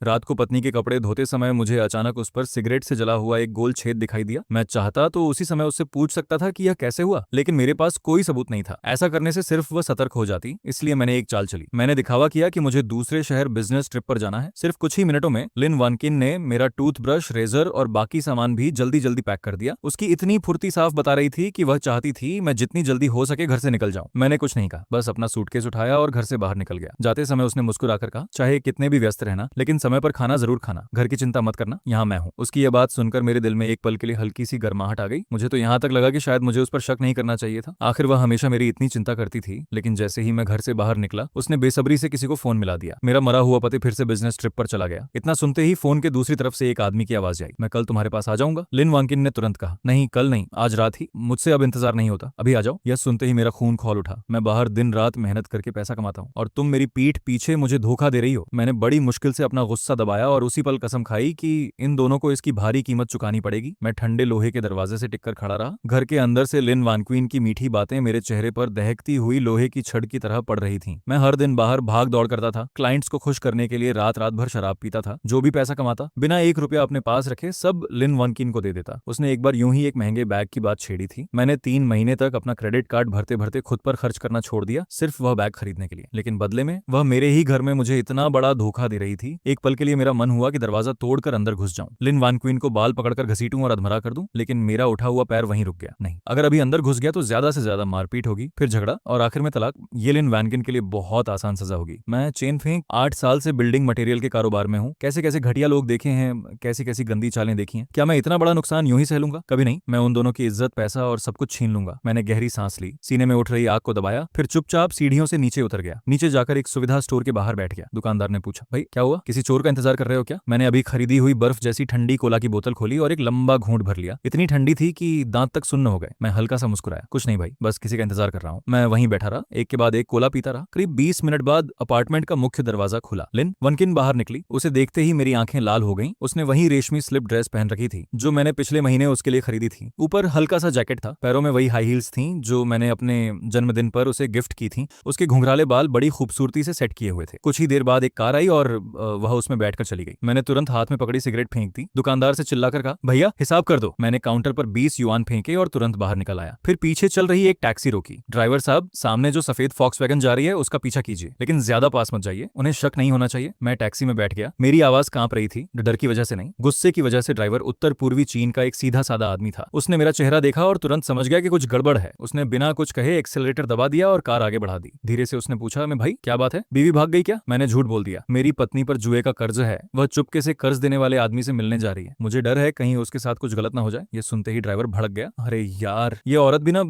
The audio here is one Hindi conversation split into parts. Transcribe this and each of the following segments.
रात को पत्नी के कपड़े धोते समय मुझे अचानक उस पर सिगरेट से जला हुआ एक गोल छेद दिखाई दिया। मैं चाहता तो उसी समय उससे पूछ सकता था कि यह कैसे हुआ, लेकिन मेरे पास कोई सबूत नहीं था। ऐसा करने से सिर्फ वह सतर्क हो जाती, इसलिए मैंने एक चाल चली। मैंने दिखावा किया कि मुझे दूसरे शहर बिजनेस ट्रिप पर जाना है। सिर्फ कुछ ही मिनटों में लिन वानकिन ने मेरा टूथब्रश, रेजर और बाकी सामान भी जल्दी जल्दी पैक कर दिया। उसकी इतनी फुर्ती साफ बता रही थी कि वह चाहती थी मैं जितनी जल्दी हो सके घर से निकल जाऊं। मैंने कुछ नहीं कहा, बस अपना सूटकेस उठाया और घर से बाहर निकल गया। जाते समय उसने मुस्कुराकर कहा, चाहे कितने भी व्यस्त रहना, लेकिन समय पर खाना जरूर खाना। घर की चिंता मत करना, यहाँ मैं हूँ। उसकी यह बात सुनकर मेरे दिल में एक पल के लिए हल्की सी गर्माहट आ गई। मुझे तो यहाँ तक लगा कि शायद मुझे उस पर शक नहीं करना चाहिए था। आखिर वह हमेशा मेरी इतनी चिंता करती थी। लेकिन जैसे ही मैं घर से बाहर निकला, उसने बेसब्री से किसी को फोन मिला दिया। मेरा मरा हुआ पति फिर से बिजनेस ट्रिप पर चला गया। इतना सुनते ही फोन के दूसरी तरफ से एक आदमी की आवाज आई, मैं कल तुम्हारे पास आ जाऊंगा। लिन वांकिन ने तुरंत कहा, नहीं कल नहीं, आज रात ही। मुझसे अब इंतजार नहीं होता, अभी आ जाओ। यह सुनते ही मेरा खून खौल उठा। मैं बाहर दिन रात मेहनत करके पैसा कमाता हूँ और तुम मेरी पीठ पीछे मुझे धोखा दे रही हो। मैंने बड़ी मुश्किल से अपना गुस्सा दबाया और उसी पल कसम खाई कि इन दोनों को इसकी भारी कीमत चुकानी पड़ेगी। मैं ठंडे लोहे के दरवाजे से टिककर खड़ा रहा। घर के अंदर से लिन वानक्वीन की मीठी बातें मेरे चेहरे पर दहकती हुई लोहे की छड़ की तरह पड़ रही थीं। मैं हर दिन बाहर भाग दौड़ करता था, क्लाइंट्स को खुश करने के लिए रात रात भर शराब पीता था। जो भी पैसा कमाता बिना एक रुपया अपने पास रखे सब लिन वानकिन को दे देता। उसने एक बार यूं ही एक महंगे बैग की बात छेड़ी थी। मैंने 3 महीने तक अपना क्रेडिट कार्ड भरते भरते खुद पर खर्च करना छोड़ दिया, सिर्फ वह बैग खरीदने के लिए। लेकिन बदले में वह मेरे ही घर में मुझे इतना बड़ा धोखा दे रही थी। एक पल के लिए मेरा मन हुआ कि दरवाजा तोड़कर अंदर घुस जाऊं, लिन वानक्वीन को बाल पकड़कर घसीटूं और अधमरा कर दूं। लेकिन मेरा उठा हुआ पैर वहीं रुक गया। नहीं, अगर अभी अंदर घुस गया तो ज्यादा से ज्यादा मारपीट होगी, फिर झगड़ा और आखिर में तलाक। ये लिन वानक्वीन के लिए बहुत आसान सजा होगी। मैं चेन फेंक 8 साल से बिल्डिंग मटेरियल के कारोबार में हूँ। कैसे कैसे घटिया लोग देखे हैं, कैसी कैसी गंदी चालें देखी हैं। क्या मैं इतना बड़ा नुकसान यूं ही सह लूंगा? कभी नहीं। मैं उन दोनों की इज्जत, पैसा और सब कुछ छीन लूंगा। मैंने गहरी सांस ली, सीने में उठ रही आग को दबाया, फिर चुपचाप सीढ़ियों से नीचे उतर गया। नीचे जाकर एक सुविधा स्टोर के बाहर बैठ गया। दुकानदार ने पूछा, भाई क्या हुआ, किसी चोर का इंतजार कर रहे हो क्या? मैंने अभी खरीदी हुई बर्फ जैसी ठंडी कोला की बोतल खोली और एक लंबा घूंट भर लिया। इतनी ठंडी थी कि दांत तक सुन्न हो गए। मैं हल्का सा मुस्कुराया, कुछ नहीं भाई, बस किसी का इंतजार कर रहा हूँ। मैं वहीं बैठा रहा, एक के बाद एक कोला पीता रहा। करीब 20 मिनट बाद अपार्टमेंट का मुख्य दरवाजा खुला। लिन वानक्वीन बाहर निकली। उसे देखते ही मेरी आंखें लाल हो गईं। उसने वही रेशमी स्लिप ड्रेस पहन रखी थी जो मैंने पिछले महीने उसके लिए खरीदी थी। ऊपर हल्का सा जैकेट था, पैरों में वही हाई हील्स थीं जो मैंने अपने जन्मदिन पर उसे गिफ्ट की थी। उसके घुंघराले बाल बड़ी खूबसूरती से सेट किए हुए थे। कुछ ही देर बाद एक कार आई और वह उसमें बैठकर चली गई। मैंने तुरंत हाथ में पकड़ी सिगरेट फेंक दी। दुकानदार से चिल्लाकर कहा, भैया हिसाब कर दो। मैंने काउंटर पर 20 युआन फेंके और तुरंत बाहर निकल आया। फिर पीछे चल रही एक टैक्सी रोकी। ड्राइवर साहब, सामने जो सफेद फॉक्सवैगन जा रही है उसका पीछा कीजिए, लेकिन ज्यादा पास मत जाइए, उन्हें शक नहीं होना चाहिए। मैं टैक्सी में बैठ गया। मेरी आवाज कांप रही थी, डर की वजह से नहीं, गुस्से की वजह से। ड्राइवर उत्तर पूर्वी चीन का एक सीधा साधा आदमी था। उसने मेरा चेहरा देखा और तुरंत समझ गया कि कुछ गड़बड़ है। उसने बिना कुछ कहे एक्सेलरेटर दबा दिया और कार आगे बढ़ा दी। धीरे से उसने पूछा, मैं भाई क्या बात है, बीवी भाग गई क्या? मैंने झूठ बोल दिया, मेरी पत्नी पर जुए का कर्ज है, वह चुपके से कर्ज देने वाले आदमी से मिलने जा रही है। मुझे डर है कहीं उसके साथ कुछ गलत ना हो जाए। ये सुनते ही ड्राइवर भड़क गया, अरे यार, ये औरत भी ना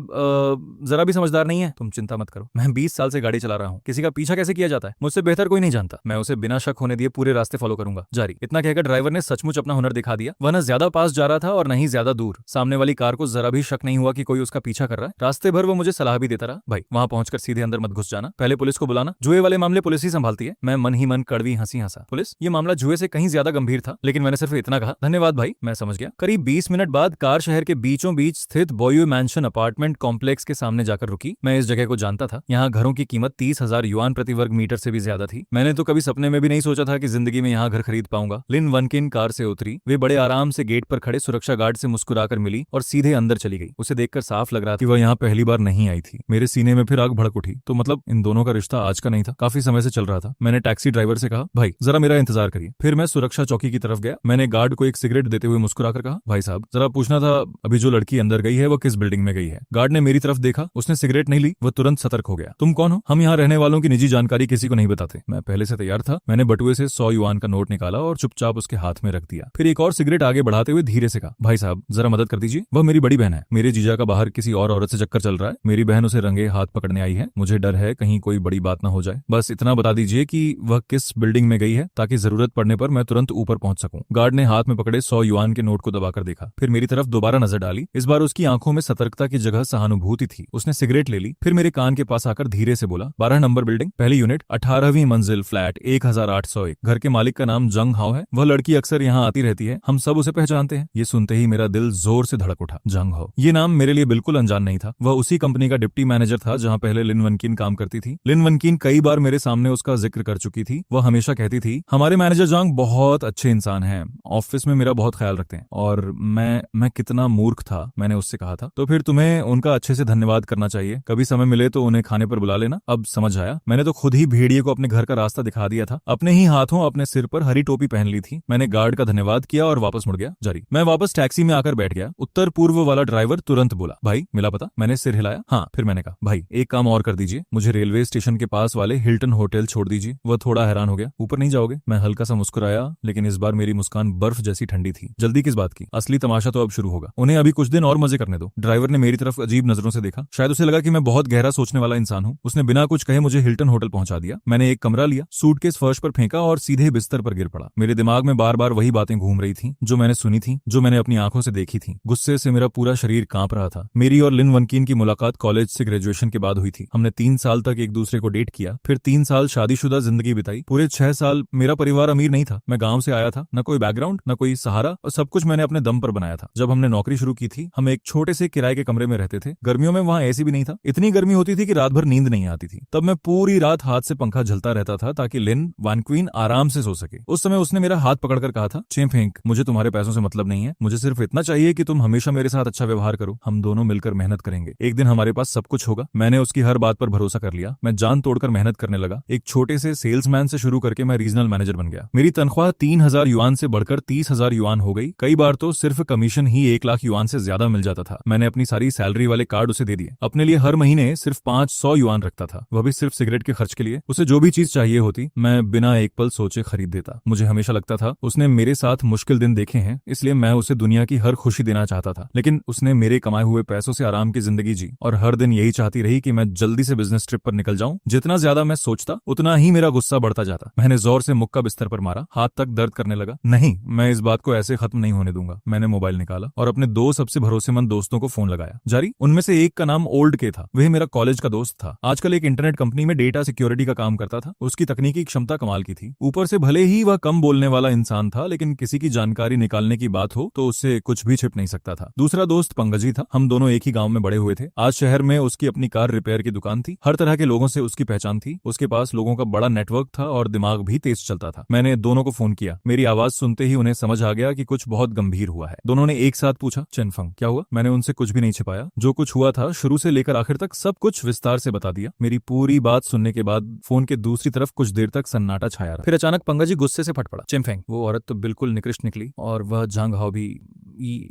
जरा भी समझदार नहीं है। तुम चिंता मत करो, मैं 20 साल से गाड़ी चला रहा हूँ, किसी का पीछा कैसे किया जाता है मुझसे बेहतर कोई नहीं जानता। मैं उसे बिना शक होने दिए पूरे रास्ते फॉलो करूंगा। जारी। इतना कहकर ड्राइवर ने सचमुच अपना हुनर दिखा दिया। वह न ज्यादा पास जा रहा था और न ही ज्यादा दूर। सामने वाली कार को जरा भी शक नहीं हुआ कि कोई उसका पीछा कर रहा है। रास्ते भर वो मुझे सलाह भी देता रहा, भाई वहां पहुंचकर सीधे अंदर मत घुस जाना, पहले पुलिस को बुलाना, जुए वाले मामले पुलिस ही संभालती है। मैं मन ही मन कड़वी हंसी हंसा। पुलिस? ये मामला जुए से कहीं ज्यादा गंभीर था, लेकिन मैंने सिर्फ इतना कहा, धन्यवाद भाई, मैं समझ गया। करीब 20 मिनट बाद कार शहर के बीचों बीच स्थित बोयू मैंशन अपार्टमेंट कॉम्प्लेक्स के सामने जाकर रुकी। मैं इस जगह को जानता था। यहाँ घरों की कीमत 30,000 युआन प्रति वर्ग मीटर से भी ज्यादा थी। मैंने तो कभी सपने में भी नहीं सोचा था कि जिंदगी में यहाँ घर खरीद पाऊंगा। लिन वानक्वीन कार से उतरी। वे बड़े आराम से गेट पर खड़े सुरक्षा गार्ड से मुस्कुराकर मिली और सीधे अंदर चली गई। उसे देखकर साफ लग रहा था कि वह यहाँ पहली बार नहीं आई थी। मेरे सीने में फिर आग भड़क उठी। तो मतलब इन दोनों का रिश्ता आज का नहीं था, काफी समय से चल रहा था। मैंने टैक्सी ड्राइवर से कहा, भाई जरा मेरा इंतजार करिए। फिर मैं सुरक्षा चौकी की तरफ गया। मैंने गार्ड को एक सिगरेट देते हुए मुस्कुराकर कहा, भाई साहब जरा पूछना था, अभी जो लड़की अंदर गई है वो किस बिल्डिंग में गई है? गार्ड ने मेरी तरफ देखा, उसने सिगरेट नहीं ली, वह तुरंत सतर्क हो गया। तुम कौन हो? हम यहाँ रहने वालों की निजी जानकारी किसी को नहीं बताते। मैं पहले से तैयार था। मैंने बटुए से 100 युआन का नोट निकाला और चुपचाप उसके हाथ में रख दिया। फिर एक और सिगरेट आगे बढ़ाते हुए धीरे से कहा, भाई साहब जरा मदद कर दीजिए, वह मेरी बड़ी बहन है। मेरे जीजा का बाहर किसी और औरत से चक्कर चल रहा है। मेरी बहन उसे रंगे हाथ पकड़ने आई है। मुझे डर है कहीं कोई बड़ी बात ना हो जाए। बस इतना बता दीजिए कि वह किस बिल्डिंग में गई है, ताकि जरूरत पड़ने पर मैं तुरंत ऊपर पहुंच सकूं। गार्ड ने हाथ में पकड़े 100 युआन के नोट को दबाकर देखा, फिर मेरी तरफ दोबारा नजर डाली। इस बार उसकी आंखों में सतर्कता की जगह सहानुभूति थी। उसने सिगरेट ले ली, फिर मेरे कान के पास आकर धीरे से बोला, 12 नंबर बिल्डिंग, पहली यूनिट, 18वीं मंजिल, फ्लैट 1801। घर के मालिक का नाम जंग हाओ है। वह लड़की अक्सर यहाँ आती रहती है, हम सब उसे पहचानते हैं। ये सुनते ही मेरा दिल जोर से धड़क उठा। जंग हाओ, ये नाम मेरे लिए बिल्कुल अनजान नहीं था। वह उसी कंपनी का डिप्टी मैनेजर था जहाँ पहले लिन वानक्वीन काम करती थी। लिन वानक्वीन कई बार मेरे सामने उसका जिक्र कर चुकी थी। वह हमेशा कहती थी, हम हमारे मैनेजर जांग बहुत अच्छे इंसान हैं, ऑफिस में मेरा बहुत ख्याल रखते हैं। और मैं कितना मूर्ख था, मैंने उससे कहा था। तो फिर तुम्हें उनका अच्छे से धन्यवाद करना चाहिए, कभी समय मिले तो उन्हें खाने पर बुला लेना। अब समझ आया, मैंने तो खुद ही भेड़िए को अपने घर का रास्ता दिखा दिया था, अपने ही हाथों अपने सिर पर हरी टोपी पहन ली थी। मैंने गार्ड का धन्यवाद किया और वापस मुड़ गया। जारी। मैं वापस टैक्सी में आकर बैठ गया। उत्तर पूर्व वाला ड्राइवर तुरंत बोला, भाई मिला पता? मैंने सिर हिलाया। हाँ। फिर मैंने कहा, भाई एक काम और कर दीजिए, मुझे रेलवे स्टेशन के पास वाले हिल्टन होटल छोड़ दीजिए। वह थोड़ा हैरान हो गया, ऊपर नहीं जाओगे? मैं हल्का सा मुस्कुराया, लेकिन इस बार मेरी मुस्कान बर्फ जैसी ठंडी थी। जल्दी किस बात की? असली तमाशा तो अब शुरू होगा, उन्हें अभी कुछ दिन और मजे करने दो। ड्राइवर ने मेरी तरफ अजीब नजरों से देखा, शायद उसे लगा कि मैं बहुत गहरा सोचने वाला इंसान हूँ। उसने बिना कुछ कहे मुझे हिल्टन होटल पहुंचा दिया। मैंने एक कमरा लिया, सूटकेस फर्श पर फेंका और सीधे बिस्तर पर गिर पड़ा। मेरे दिमाग में बार बार वही बातें घूम रही थी जो मैंने सुनी थी, जो मैंने अपनी आंखों से देखी थी। गुस्से से मेरा पूरा शरीर कांप रहा था। मेरी और लिन वनकीन की मुलाकात कॉलेज से ग्रेजुएशन के बाद हुई थी। हमने 3 साल तक एक दूसरे को डेट किया, फिर 3 साल शादीशुदा जिंदगी बिताई। पूरे 6 साल मेरा परिवार अमीर नहीं था, मैं गांव से आया था, न कोई बैकग्राउंड न कोई सहारा, और सब कुछ मैंने अपने दम पर बनाया था। जब हमने नौकरी शुरू की थी, हम एक छोटे से किराए के कमरे में रहते थे। गर्मियों में वहां एसी भी नहीं था, इतनी गर्मी होती थी कि रात भर नींद नहीं आती थी। तब मैं पूरी रात हाथ से पंखा झलता रहता था ताकि लिन वनक्वीन आराम से सो सके। उस समय उसने मेरा हाथ पकड़कर कहा था, चेंफेंग, मुझे तुम्हारे पैसों से मतलब नहीं है, मुझे सिर्फ इतना चाहिए कि तुम हमेशा मेरे साथ अच्छा व्यवहार करो। हम दोनों मिलकर मेहनत करेंगे, एक दिन हमारे पास सब कुछ होगा। मैंने उसकी हर बात पर भरोसा कर लिया। मैं जान तोड़कर मेहनत करने लगा। एक छोटे से सेल्समैन से शुरू करके मैं रीजनल मैनेजर बन गया। मेरी तनख्वाह 3,000 युआन से बढ़कर 30,000 युआन हो गई। कई बार तो सिर्फ कमीशन ही 1 लाख युआन से ज्यादा मिल जाता था। मैंने अपनी सारी सैलरी वाले कार्ड उसे दे दिए। अपने लिए हर महीने सिर्फ 500 युआन रखता था, वह भी सिर्फ सिगरेट के खर्च के लिए। उसे जो भी चीज चाहिए होती मैं बिना एक पल सोचे खरीद देता। मुझे हमेशा लगता था उसने मेरे साथ मुश्किल दिन देखे हैं, इसलिए मैं उसे दुनिया की हर खुशी देना चाहता था। लेकिन उसने मेरे कमाए हुए पैसों से आराम की जिंदगी जी और हर दिन यही चाहती रही कि मैं जल्दी से बिजनेस ट्रिप पर निकल जाऊं। जितना ज्यादा मैं सोचता उतना ही मेरा गुस्सा बढ़ता जाता। मैंने जोर से मुक्का बिस्तर पर मारा, हाथ तक दर्द करने लगा। नहीं, मैं इस बात को ऐसे खत्म नहीं होने दूंगा। मैंने मोबाइल निकाला और अपने 2 सबसे भरोसेमंद दोस्तों को फोन लगाया। जारी। उनमें से एक का नाम ओल्ड के था, वह मेरा कॉलेज का दोस्त था। आजकल एक इंटरनेट कंपनी में डेटा सिक्योरिटी का काम करता था। उसकी तकनीकी क्षमता कमाल की थी। ऊपर से भले ही वह कम बोलने वाला इंसान था, लेकिन किसी की जानकारी निकालने की बात हो तो उससे कुछ भी छिप नहीं सकता था। दूसरा दोस्त पंकजी था। हम दोनों एक ही गांव में बड़े हुए थे। आज शहर में उसकी अपनी कार रिपेयर की दुकान थी। हर तरह के लोगों से उसकी पहचान थी। उसके पास लोगों का बड़ा नेटवर्क था और दिमाग भी तेज चलता था। मैंने दोनों को फोन किया। मेरी आवाज सुनते ही उन्हें समझ आ गया कि कुछ बहुत गंभीर हुआ है। दोनों ने एक साथ पूछा, चेनफंग क्या हुआ? मैंने उनसे कुछ भी नहीं छिपाया। जो कुछ हुआ था शुरू से लेकर आखिर तक सब कुछ विस्तार से बता दिया। मेरी पूरी बात सुनने के बाद फोन के दूसरी तरफ कुछ देर तक सन्नाटा छाया रहा। फिर अचानक पंकजी गुस्से से फट पड़ा, चेनफेंग, वो औरत तो बिल्कुल निकृष्ट निकली, और वह जांग हाओ भी।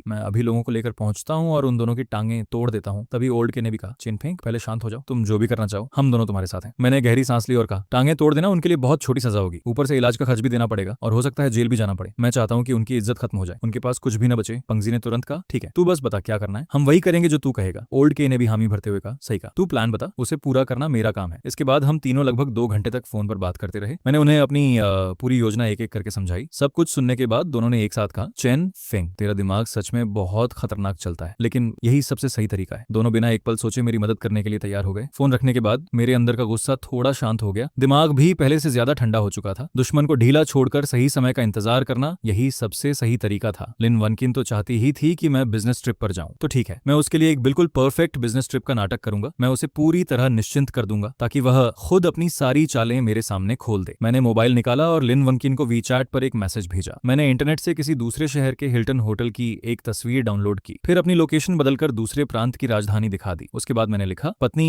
मैं अभी लोगों को लेकर पहुंचता हूँ और उन दोनों की टांगें तोड़ देता हूँ। तभी ओल्ड के ने भी कहा, चेनफेंग पहले शांत हो जाओ, तुम जो भी करना चाहो, हम दोनों तुम्हारे साथ हैं। मैंने गहरी सांस ली और कहा, टांगें तोड़ देना उनके लिए बहुत छोटी सजा होगी, ऊपर से इलाज का खर्च भी देना पड़ेगा और हो सकता है जेल भी जाना पड़े। मैं चाहता हूँ कि उनकी इज्जत खत्म हो जाए, उनके पास कुछ भी न बचे। पंकजी ने तुरंत कहा, ठीक है, तू बस बता क्या करना है, हम वही करेंगे जो तू कहेगा। ओल्ड के ने भी हामी भरते हुए कहा, सही कहा, तू प्लान बता, उसे पूरा करना मेरा काम है। इसके बाद हम तीनों लगभग 2 घंटे तक फोन पर बात करते रहे। मैंने उन्हें अपनी पूरी योजना एक एक करके समझाई। सब कुछ सुनने के बाद दोनों ने एक साथ कहा, चेन फेंग, तेरा दिमाग सच में बहुत खतरनाक चलता है, लेकिन यही सबसे सही तरीका है। दोनों बिना एक पल सोचे मेरी मदद करने के लिए तैयार हो गए। फोन रखने के बाद मेरे अंदर का गुस्सा थोड़ा शांत हो गया। दिमाग भी पहले से ज्यादा ठंडा हो चुका था। दुश्मन को ढीला छोड़कर सही समय का इंतजार करना, यही सबसे सही तरीका था। लिन वनकिन तो चाहती ही थी कि मैं बिजनेस ट्रिप पर जाऊं, तो ठीक है, मैं उसके लिए एक बिल्कुल परफेक्ट बिजनेस ट्रिप का नाटक करूंगा। मैं उसे पूरी तरह निश्चिंत कर दूंगा ताकि वह खुद अपनी सारी चालें मेरे सामने खोल दे। मैंने मोबाइल निकाला और लिन वनकिन को वीचैट पर एक मैसेज भेजा। मैंने इंटरनेट से किसी दूसरे शहर के हिल्टन होटल की एक तस्वीर डाउनलोड की, फिर अपनी लोकेशन बदलकर दूसरे प्रांत की राजधानी दिखा दी। उसके बाद मैंने लिखा, पत्नी,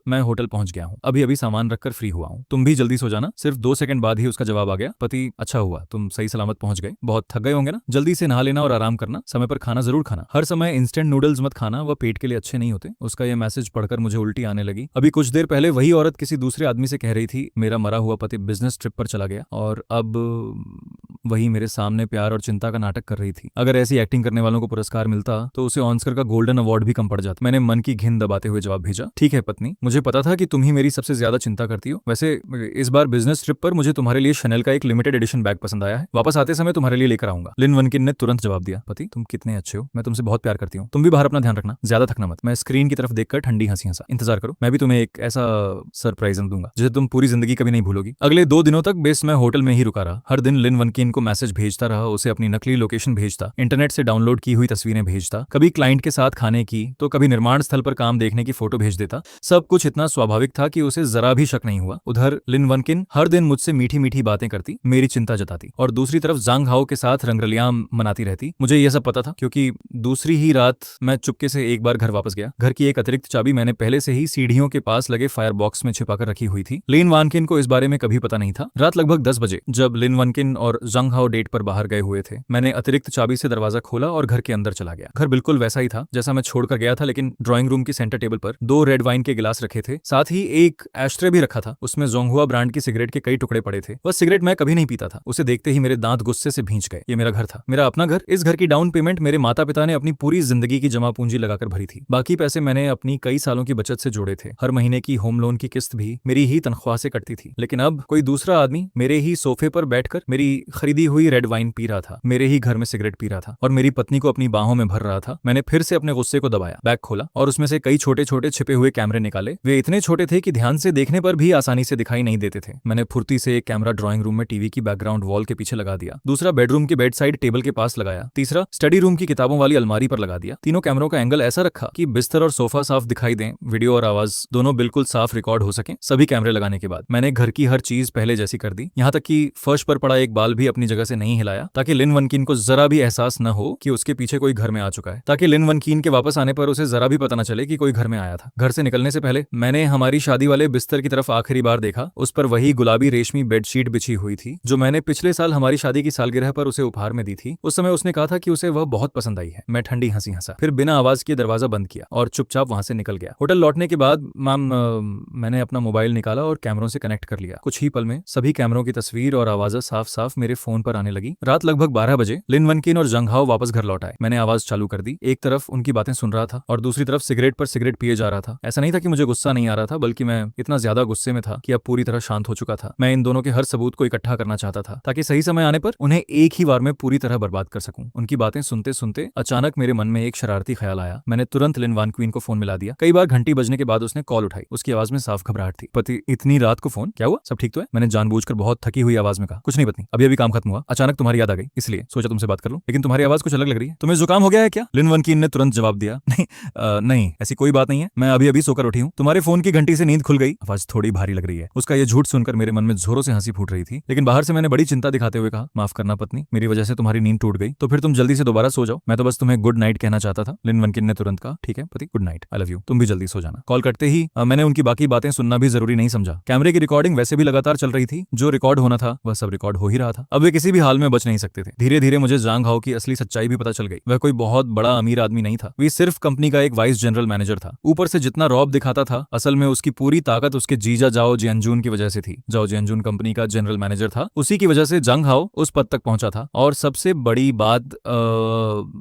मैं होटल पहुंच गया हूं, अभी अभी सामान रखकर फ्री हुआ हूं, तुम भी जल्दी सो जाना। सिर्फ 2 सेकंड बाद ही उसका जवाब आ गया, पति, अच्छा हुआ तुम सही सलामत पहुंच गए, बहुत थक गए होंगे ना, जल्दी से नहा लेना और आराम करना, समय पर खाना जरूर खाना, हर समय इंस्टेंट नूडल्स मत खाना, वह पेट के लिए अच्छे नहीं होते। उसका यह मैसेज पढ़कर मुझे उल्टी आने लगी। अभी कुछ देर पहले वही औरत किसी दूसरे आदमी से कह रही थी मेरा मरा हुआ पति बिजनेस ट्रिप पर चला गया, और अब वही मेरे सामने प्यार और चिंता का नाटक कर रही थी। अगर ऐसी एक्टिंग करने वालों को पुरस्कार मिलता तो उसे ऑस्कर का गोल्डन अवार्ड भी कम पड़ जाता। मैंने मन की घिन दबाते हुए जवाब भेजा, ठीक है पत्नी, मुझे पता था कि तुम ही मेरी सबसे ज्यादा चिंता करती हो। वैसे इस बार बिजनेस ट्रिप पर मुझे तुम्हारे लिए शनेल का एक लिमिटेड एडिशन बैग पसंद आया है, वापस आते समय तुम्हारे लिए लेकर आऊंगा। लिन वनकिन ने तुरंत जवाब दिया, पति तुम कितने अच्छे हो, मैं तुमसे बहुत प्यार करती हूँ, तुम भी बाहर अपना ध्यान रखना, ज्यादा थकना मत। मैं स्क्रीन की तरफ देखकर ठंडी हंसी हंसा, इंतजार करो, मैं भी तुम्हें एक ऐसा सरप्राइज दूंगा जिसे तुम पूरी जिंदगी कभी नहीं भूलोगी। अगले 2 दिनों तक बेस मैं होटल में ही रुका रहा। हर दिन लिन वनकिन को मैसेज भेजता रहा, उसे अपनी नकली लोकेशन भेजता, इंटरनेट से डाउनलोड की हुई तस्वीरें भेजता, कभी क्लाइंट के साथ खाने की तो कभी निर्माण स्थल पर काम देखने की फोटो भेज देता। सब कुछ इतना स्वाभाविक था कि उसे जरा भी शक नहीं हुआ। उधर लिन वनकिन हर दिन मुझसे मीठी मीठी बातें करती, मेरी चिंता जताती, और दूसरी तरफ जांग हाओ के साथ रंगरलियां मनाती रहती। मुझे यह सब पता था क्योंकि दूसरी ही रात मैं चुपके से एक बार घर वापस गया। घर की एक अतिरिक्त चाबी मैंने पहले से ही सीढ़ियों के पास लगे फायर बॉक्स में छिपाकर रखी हुई थी। लिन वानकिन को इस बारे में कभी पता नहीं था। रात लगभग 10 बजे जब लिन वनकिन और जांग हाओ डेट पर बाहर गए हुए थे, मैंने अतिरिक्त चाबी से दरवाजा खोला और घर के अंदर चला गया। घर बिल्कुल वैसा ही था जैसा मैं छोड़कर गया था, लेकिन ड्राइंग रूम की सेंटर टेबल पर 2 रेड वाइन के गिलास रखे थे, साथ ही एक एस्ट्रे भी रखा था। उसमें जोंगहुआ ब्रांड की सिगरेट के कई टुकड़े पड़े थे। वह सिगरेट मैं कभी नहीं पीता था। उसे देखते ही मेरे दांत गुस्से से भींच गए। ये मेरा घर था, मेरा अपना घर। इस घर की डाउन पेमेंट मेरे माता पिता ने अपनी पूरी जिंदगी की जमा पूंजी लगाकर भरी थी। बाकी पैसे मैंने अपनी कई सालों की बचत से जोड़े थे। हर महीने की होम लोन की किस्त भी मेरी ही तनख्वाह से कटती थी। लेकिन अब कोई दूसरा आदमी मेरे ही सोफे पर बैठकर मेरी खरीदी हुई रेड वाइन पी रहा था, मेरे ही घर में सिगरेट पी रहा था और मेरी पत्नी को अपनी बाहों में भर रहा था। मैंने फिर से अपने गुस्से को दबाया, बैग खोला और उसमें से कई छोटे छोटे छिपे हुए कैमरे निकाले। वे इतने छोटे थे कि ध्यान से देखने पर भी आसानी से दिखाई नहीं देते थे। मैंने फुर्ती से एक कैमरा ड्राइंग रूम में टीवी की बैकग्राउंड वॉल के पीछे लगा दिया, दूसरा बेडरूम के बेड साइड टेबल के पास लगाया, तीसरा स्टडी रूम की किताबों वाली अलमारी पर लगा दिया। तीनों कैमरों का एंगल ऐसा रखा कि बिस्तर और सोफा साफ दिखाई दें, वीडियो और आवाज दोनों बिल्कुल साफ रिकॉर्ड हो सके। सभी कैमरे लगाने के बाद मैंने घर की हर चीज पहले जैसी कर दी, यहाँ तक कि फर्श पर पड़ा एक बाल भी अपनी जगह से नहीं हिलाया, ताकि लिन वनकिन को जरा भी एहसास न हो कि उसके पीछे कोई घर में आ चुका है, ताकि लिन वनकिन के वापस आने पर उसे जरा भी पता न चले कि कोई घर में आया था। घर से निकलने से पहले मैंने हमारी शादी वाले बिस्तर की तरफ आखिरी बार देखा। उस पर वही गुलाबी रेशमी बेडशीट बिछी हुई थी जो मैंने पिछले साल हमारी शादी की सालगिरह पर उसे उपहार में दी थी। उस समय उसने कहा था कि उसे वह बहुत पसंद आई है। मैं ठंडी हंसी हंसा, फिर बिना आवाज किए दरवाजा बंद किया और चुपचाप वहां से निकल गया। होटल लौटने के बाद मैंने अपना मोबाइल निकाला और कैमरों से कनेक्ट कर लिया। कुछ ही पल में सभी कैमरों की तस्वीर और आवाजें साफ साफ मेरे फोन पर आने लगी। रात लगभग 12 बजे लिन वनकिन और जांग हाओ वापस घर लौट आए। मैंने आवाज चालू कर दी। एक तरफ उनकी बातें सुन रहा था और दूसरी तरफ सिगरेट पर सिगरेट पिए जा रहा था। ऐसा नहीं था कि मुझे गुस्सा नहीं आ रहा था, बल्कि मैं इतना ज्यादा गुस्से में था कि अब पूरी तरह शांत हो चुका था। मैं इन दोनों के हर सबूत को इकट्ठा करना चाहता था ताकि सही समय आने पर उन्हें एक ही बार में पूरी तरह बर्बाद कर सकूं। उनकी बातें सुनते सुनते अचानक मेरे मन में एक शरारती ख्याल आया। मैंने तुरंत लिन वनकिन को फोन मिला दिया। कई बार घंटी बजने के बाद उसने कॉल उठाई। उसकी आवाज में साफ घबराहट थी। पति, इतनी रात को फोन? क्या हुआ? सब ठीक तो है? मैंने जानबूझकर बहुत थकी हुई आवाज में कहा। कुछ नहीं पत्नी, अभी अभी काम खत्म हुआ, अचानक तुम्हारी याद आ गई, इसलिए सोचा तुमसे बात कर लूं। लेकिन तुम्हारी आवाज कुछ अलग लग रही है। तुम्हें जुकाम हो गया है क्या? लिन वनकिन ने तुरंत जवाब दिया। नहीं नहीं, ऐसी कोई बात नहीं है, मैं अभी अभी सोकर उठी हूँ। तुम्हारे फोन की घंटी से नींद खुल गई। आवाज थोड़ी भारी लग रही है। उसका यह झूठ सुनकर मेरे मन में जोरों से हंसी फूट रही थी, लेकिन बाहर से मैंने बड़ी चिंता दिखाते हुए कहा, माफ करना पत्नी, मेरी वजह से तुम्हारी नींद टूट गई, तो फिर तुम जल्दी से दोबारा सो जाओ। मैं तो बस तुम्हें गुड नाइट कहना चाहता था। लिन वनकिन ने तुरंत कहा, ठीक है पति, good night, I love you, तुम भी जल्दी सो जाना। कॉल कटते ही मैंने उनकी बाकी बातें सुनना भी जरूरी नहीं समझा। कैमरे की रिकॉर्डिंग वैसे भी लगातार चल रही थी। जो रिकॉर्ड होना था वह सब रिकॉर्ड हो ही रहा था। अब वे किसी भी हाल में बच नहीं सकते थे। धीरे धीरे मुझे जांग हाओ की असली सच्चाई भी पता चल गई। वह कोई बहुत बड़ा अमीर आदमी नहीं था। वे सिर्फ कंपनी का एक वाइस जनरल मैनेजर था। ऊपर से जितना रौब दिखाता था, असल में उसकी पूरी ताकत उसके जीजा जाओ जियानजून की वजह से थी। जाओ जियानजून कंपनी का जनरल मैनेजर था। उसी की वजह से जांग हाओ उस पद तक पहुंचा था। और सबसे बड़ी बात,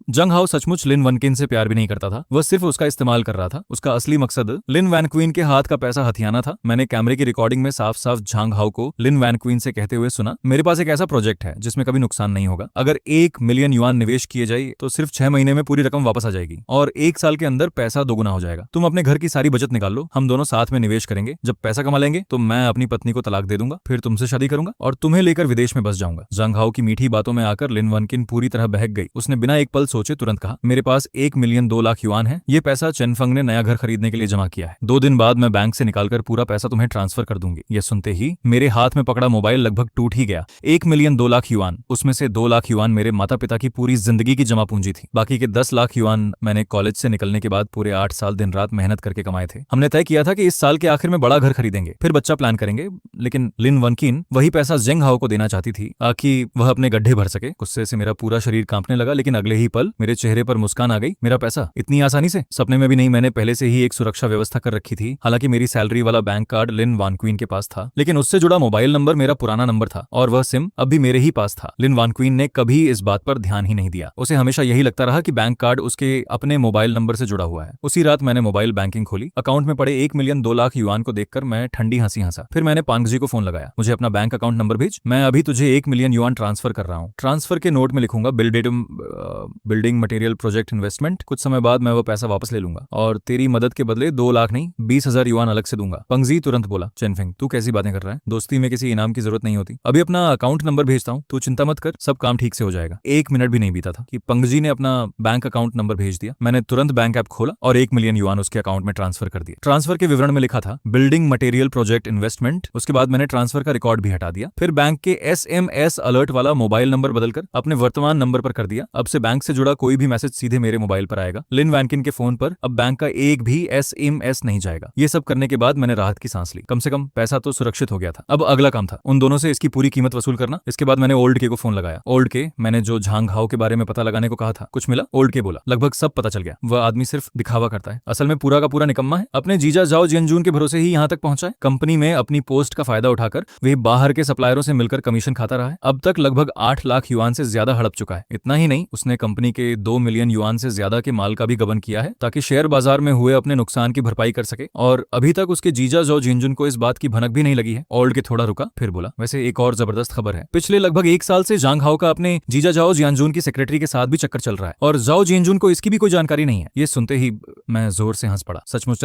जांग हाओ सचमुच लिन वनकिन से प्यार भी नहीं करता था। वह सिर्फ उसका इस्तेमाल कर रहा था। उसका असली मकसद लिन वनकिन के हाथ का पैसा हथियाना था। मैंने कैमरे की रिकॉर्डिंग में साफ साफ जांग हाओ को लिन वनकिन से कहते हुए सुना, मेरे पास एक ऐसा प्रोजेक्ट है जिसमें कभी नुकसान नहीं होगा। अगर 1 मिलियन युआन निवेश किए जाए तो सिर्फ 6 महीने में पूरी रकम वापस आ जाएगी और 1 साल के अंदर पैसा दोगुना हो जाएगा। तुम अपने घर की सारी बचत निकाल लो, हम दोनों साथ में निवेश करेंगे। जब पैसा कमा लेंगे तो मैं अपनी पत्नी को तलाक दे दूंगा, फिर तुमसे शादी करूंगा और तुम्हें लेकर विदेश में बस जाऊंगा। जांग हाओ की मीठी बातों में आकर लिन वनकिन पूरी तरह बहक गई। उसने बिना एक पल सोचे तुरंत कहा, मेरे पास 1 मिलियन 2 लाख युआन है। ये पैसा चेनफंग ने नया घर खरीदने के लिए जमा किया है। 2 दिन बाद मैं बैंक से निकालकर पूरा पैसा तुम्हें ट्रांसफर कर दूंगी। यह सुनते ही मेरे हाथ में पकड़ा मोबाइल लगभग टूट ही गया। 1 मिलियन 2 लाख युआन, उसमें से 2 लाख युआन मेरे माता पिता की पूरी जिंदगी की जमा पूंजी थी। बाकी के 10 लाख युआन मैंने कॉलेज से निकलने के बाद पूरे 8 साल दिन रात मेहनत करके कमाए थे। हमने तय किया था कि इस साल के आखिर में बड़ा घर खरीदेंगे, फिर बच्चा प्लान करेंगे। लेकिन लिन वनकिन वही पैसा जेंग हाओ को देना चाहती थी ताकि वह अपने गड्ढे भर सके। गुस्से से मेरा पूरा शरीर कांपने लगा, लेकिन अगले ही पल मेरे चेहरे पर मुस्कान आ गई। मेरा पैसा इतनी आसानी से? सपने में भी नहीं। मैंने पहले से ही एक सुरक्षा व्यवस्था कर रखी थी। हालांकि मेरी सैलरी वाला बैंक कार्ड लिन वनकिन के पास था, लेकिन उससे जुड़ा मोबाइल नंबर मेरा पुराना नंबर था और वह सिम अब भी मेरे ही पास था। लिन वनकिन ने कभी इस बात पर ध्यान ही नहीं दिया। उसे हमेशा यही लगता रहा कि बैंक कार्ड उसके अपने मोबाइल नंबर से जुड़ा हुआ है। उसी रात मैंने मोबाइल बैंकिंग खोली। अकाउंट में पड़े 1 मिलियन 2 लाख युआन को देखकर मैं ठंडी हंसी हंसा। फिर मैंने पांगजी को फोन लगाया, मुझे अपना बैंक अकाउंट नंबर भेज, मैं अभी तुझे 1 मिलियन युआन ट्रांसफर कर रहा हूँ। ट्रांसफर के नोट में लिखूंगा बिल्डिंग मटेरियल प्रोजेक्ट इन्वेस्टमेंट। कुछ समय बाद मैं वो पैसा वापस ले लूंगा और तेरी मदद के बदले 2 लाख नहीं 20,000 युआन अलग से दूंगा। पंगजी तुरंत बोला, चेनफिंग तू कैसी बातें कर रहा है? दोस्ती में किसी इनाम की जरूरत नहीं होती। अभी अपना अकाउंट नंबर भेज भेजता हूँ, तू चिंता मत कर, सब काम ठीक से हो जाएगा। 1 मिनट भी नहीं बीता था कि पंकजी ने अपना बैंक अकाउंट नंबर भेज दिया। मैंने तुरंत बैंक ऐप खोला और 1 मिलियन युआन उसके अकाउंट में ट्रांसफर कर दिया। ट्रांसफर के विवरण में लिखा था बिल्डिंग मटेरियल प्रोजेक्ट इन्वेस्टमेंट। उसके बाद मैंने ट्रांसफर का रिकॉर्ड भी हटा दिया। फिर बैंक के SMS अलर्ट वाला मोबाइल नंबर बदलकर अपने वर्तमान नंबर पर कर दिया। अब से बैंक से जुड़ा कोई भी मैसेज सीधे मेरे मोबाइल पर आएगा। लिन वैनकिन के फोन पर अब बैंक का एक भी SMS नहीं जाएगा। ये सब करने के बाद मैंने राहत की सांस ली। कम से कम पैसा तो सुरक्षित हो गया था। अब अगला काम था उन दोनों से इसकी पूरी कीमत वसूल करना। इसके बाद मैंने ओल्ड के को फोन लगाया। ओल्ड के, मैंने जो झांग हाओ के बारे में पता लगाने को कहा था, कुछ मिला? ओल्ड के बोला, लगभग सब पता चल गया। वह आदमी सिर्फ दिखावा करता है, असल में पूरा का पूरा निकम्मा है। अपने जीजा जाओ जियनजून के भरोसे ही यहाँ तक पहुंचा है। कंपनी में अपनी पोस्ट का फायदा उठाकर वे बाहर के सप्लायरों से मिलकर कमीशन खाता रहा है। अब तक लगभग 8 लाख युआन से ज्यादा हड़प चुका है। इतना ही नहीं, उसने कंपनी के 2 मिलियन युआन से ज्यादा के माल का भी गबन किया है ताकि शेयर बाजार में हुए अपने नुकसान की भरपाई कर सके। और अभी तक उसके जीजा जो जिनजुन को इस बात की भनक भी नहीं लगी है। ओल्ड के थोड़ा रुका, फिर बोला, वैसे एक और जबरदस्त खबर है। पिछले लगभग 1 साल से जांग हाओ का अपने जीजा जाओ जियानजून की सेक्रेटरी के साथ भी चक्कर चल रहा है और जाओ जियनजून को इसकी भी कोई जानकारी नहीं है। ये सुनते ही मैं जोर से हंस पड़ा। सचमुच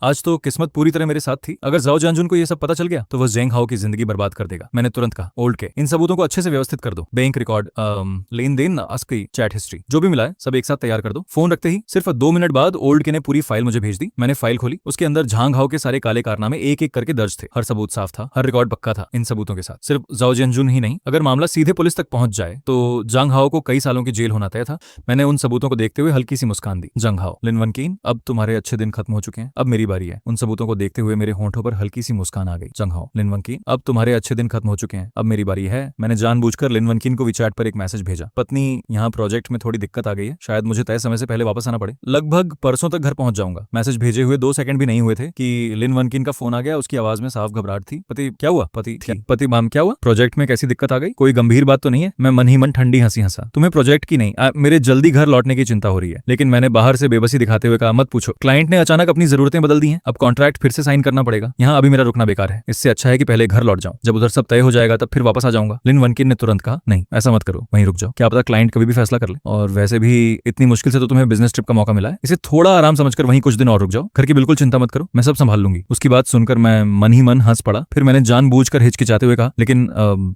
आज तो किस्मत पूरी तरह मेरे साथ थी। अगर जाओ जियानजून को ये सब पता चल गया तो वह जेंग हाओ की जिंदगी बर्बाद कर देगा। मैंने तुरंत कहा, ओल्ड के, इन सबूतों को अच्छे से व्यवस्थित कर दो। बैंक रिकॉर्ड, लेन देन, अस्की, चैट हिस्ट्री, जो भी मिला है सब एक साथ तैयार कर दो। फोन रखते ही सिर्फ 2 मिनट बाद ओल्ड के ने पूरी फाइल मुझे भेज दी। मैंने फाइल खोली। उसके अंदर झांग हाओ के सारे काले कारनामे एक एक करके दर्ज थे। हर सबूत साफ था, हर रिकॉर्ड पक्का था। इन सबूतों के साथ सिर्फ जाओ जियनजून ही नहीं, अगर मामला सीधे पुलिस तक पहुंच जाए तो जांग हाओ को कई सालों की जेल होना तय था। मैंने उन सबूतों को देखते हुए हल्की सी मुस्कान दी। जांग हाओ, लिन वनकीन, अब तुम्हारे अच्छे दिन खत्म हो चुके हैं, अब मेरी बारी है। उन सबूतों को देखते हुए मेरे होंठों पर हल्की सी मुस्कान आ गई। जांग हाओ, लिन वनकीन, अब तुम्हारे अच्छे दिन खत्म हो चुके हैं, अब मेरी बारी है। मैंने जानबूझकर लिन वनकीन को विचैट पर एक मैसेज भेजा, पत्नी, यहाँ प्रोजेक्ट में थोड़ी दिक्कत आ गई है, शायद मुझे तय समय से पहले वापस आना पड़े। लगभग परसों तक घर पहुंच जाऊंगा। मैसेज भेजे हुए 2 सेकंड भी नहीं हुए थे कि लिन वनकीन का फोन आ गया। उसकी आवाज में साफ घबराहट थी। पति, क्या हुआ? पति माम, क्या हुआ? प्रोजेक्ट में कैसी दिक्कत आ गई? कोई गंभीर बात तो नहीं है? मैं मन ही मन ठंडी हंसी हंसा। तुम्हें प्रोजेक्ट की नहीं, मेरे जल्दी घर लौटने की चिंता हो रही है। लेकिन मैंने बाहर से बेबसी दिखाते हुए कहा, मत पूछो, क्लाइंट ने अचानक अपनी जरूरतें बदल दी हैं। अब कॉन्ट्रैक्ट फिर से साइन करना पड़ेगा। यहाँ अभी मेरा रुकना बेकार है। इससे अच्छा है कि पहले घर लौट जाऊं। जब उधर सब तय हो जाएगा तब फिर वापस आ जाऊंगा। लिन वनकिन ने तुरंत कहा, नहीं, ऐसा मत करो, वहीं रुक जाओ। क्या पता क्लाइंट कभी भी फैसला कर ले। और वैसे भी इतनी मुश्किल से तो तुम्हें बिजनेस ट्रिप का मौका मिला है, इसे थोड़ा आराम समझकर वहीं कुछ दिन और रुक जाओ। घर की बिल्कुल चिंता मत करो, मैं सब संभाल लूंगी। उसकी बात सुनकर मैं मन ही मन हंस पड़ा। फिर मैंने जानबूझकर हिचकिचाते हुए कहा, लेकिन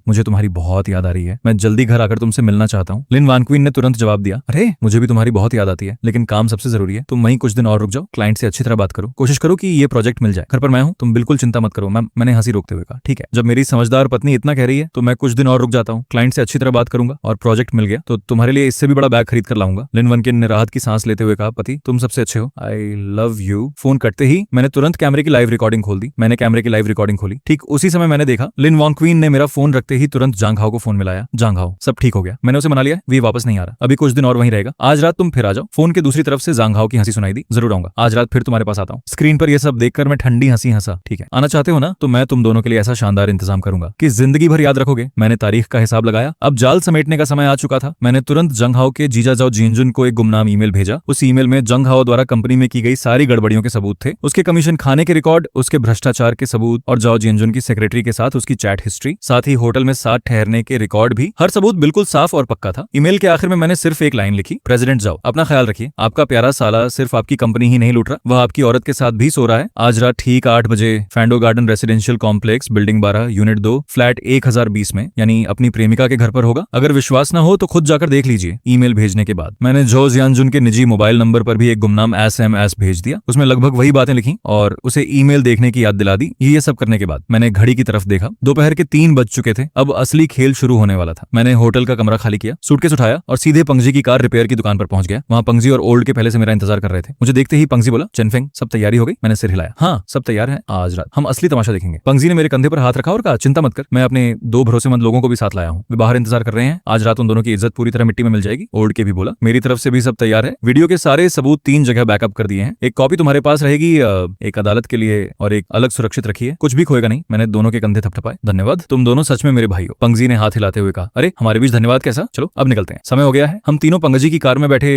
मुझे तुम्हारी बहुत याद आ रही है। मैं जल्दी घर आकर तुमसे मिलना चाहता हूँ। लिन वानक्वीन ने तुरंत जवाब दिया, अरे मुझे भी तुम्हारी बहुत याद आती है, लेकिन काम सबसे जरूरी है। तुम वहीं कुछ दिन और रुक जाओ, क्लाइंट से अच्छी तरह बात करो, कोशिश करो कि ये प्रोजेक्ट मिल जाए। घर पर मैं हूँ, तुम बिल्कुल चिंता मत करो। मैंने हंसी रोकते हुए कहा, ठीक है, जब मेरी समझदार पत्नी इतना कह रही है तो मैं कुछ दिन और रुक जाता हूँ। क्लाइंट से अच्छी तरह बात करूंगा और प्रोजेक्ट मिल गया तो तुम्हारे लिए इससे भी बड़ा बैग खरीद कर लाऊंगा। लिन वनकिन ने राहत की सांस लेते हुए कहा, पति, तुम सबसे अच्छे हो, आई लव यू। फोन कटते ही मैंने तुरंत कैमरे की लाइव रिकॉर्डिंग खोल दी। मैंने कैमरे की लाइव रिकॉर्डिंग खोली। ठीक उसी समय मैंने देखा लिन वॉन्क्वीन ने मेरा फोन रखते ही तुरंत जांग हाओ को फोन मिलाया। जांग हाओ, सब ठीक हो गया, मैंने उसे मना लिया, वे वापस नहीं आ रहा, अभी कुछ दिन और वहीं रहेगा। आज रात तुम फिर आ जाओ। फोन के दूसरी तरफ से जांग हाओ की हंसी सुनाई दी, जरूर आऊंगा, आज रात फिर तुम्हारे पास आता हूँ। स्क्रीन पर यह सब देखकर मैं ठंडी हंसी हंसा। ठीक है, आना चाहते हो ना, तो मैं तुम दोनों के लिए ऐसा शानदार इंतजाम करूंगा कि जिंदगी भर याद रखोगे। मैंने तारीख का हिसाब लगाया। अब जाल समेटने का समय आ चुका था। मैंने तुरंत जंग हाओ के जीजा जाओ जिनजुन को एक गुमनाम ईमेल भेजा। उस ईमेल में जंग हाओ द्वारा कंपनी में की गई सारी गड़बड़ियों के सबूत थे, उसके कमीशन खाने के रिकॉर्ड, उसके भ्रष्टाचार के सबूत और जाओ जिनजुन की सेक्रेटरी के साथ उसकी चैट हिस्ट्री, साथ ही होटल में साथ ठहरने के रिकॉर्ड भी। हर सबूत बिल्कुल साफ और पक्का था। ईमेल के आखिर में मैंने सिर्फ एक लाइन लिखी, प्रेसिडेंट जाओ, अपना ख्याल रखिए, आपका प्यारा साला सिर्फ आपकी कंपनी ही नहीं लूट रहा, वह आपकी औरत के साथ भी सो रहा है। आज रात ठीक 8 बजे फैंडो garden residential complex, building 12, unit 2, flat 1020 में, यानी अपनी प्रेमिका के घर पर होगा। अगर विश्वास न हो तो खुद जाकर देख लीजिए। ईमेल भेजने के बाद मैंने जो जियानजुन के निजी मोबाइल नंबर पर भी एक गुमनाम SMS भेज दिया। उसमें लगभग वही बातें लिखी और उसे ईमेल देखने की याद दिला दी। ये सब करने के बाद मैंने घड़ी की तरफ देखा। दोपहर के 3 बज चुके थे। अब असली खेल शुरू होने वाला था। मैंने होटल का कमरा खाली किया, सूटकेस उठाया और सीधे पंगजी की कार रिपेयर की दुकान पर पहुंच गया। वहां पंगजी और ओल्ड के पहले से मेरा इंतजार कर रहे थे। मुझे देखते ही पंगजी बोला, चेनफेंग, सब तैयारी हो गई? मैंने सिर हिलाया, हाँ सब तैयार है, आज रात हम असली तमाशा देखेंगे। पंगजी ने मेरे कंधे पर हाथ रखा और कहा, चिंता मत कर, मैं अपने 2 भरोसेमंद लोगों को भी साथ लाया हूँ, वे बाहर इंतजार कर रहे हैं। आज रात उन दोनों की इज्जत पूरी तरह मिट्टी में मिल जाएगी। ओल्ड के भी बोला, मेरी तरफ से भी सब तैयार है। वीडियो के सारे सबूत 3 जगह बैकअप कर दिए हैं। एक कॉपी तुम्हारे पास रहेगी, एक अदालत के लिए और एक अलग सुरक्षित रखी है, कुछ भी खोएगा नहीं। मैंने दोनों के कंधे थपथपाए। धन्यवाद, तुम दोनों सच में मेरे भाई हो। पंगजी ने हाथ हिलाते हुए कहा, अरे हमारे बीच धन्यवाद कैसा, चलो अब निकलते हैं, समय हो गया है। हम तीनों पंगजी की कार में बैठे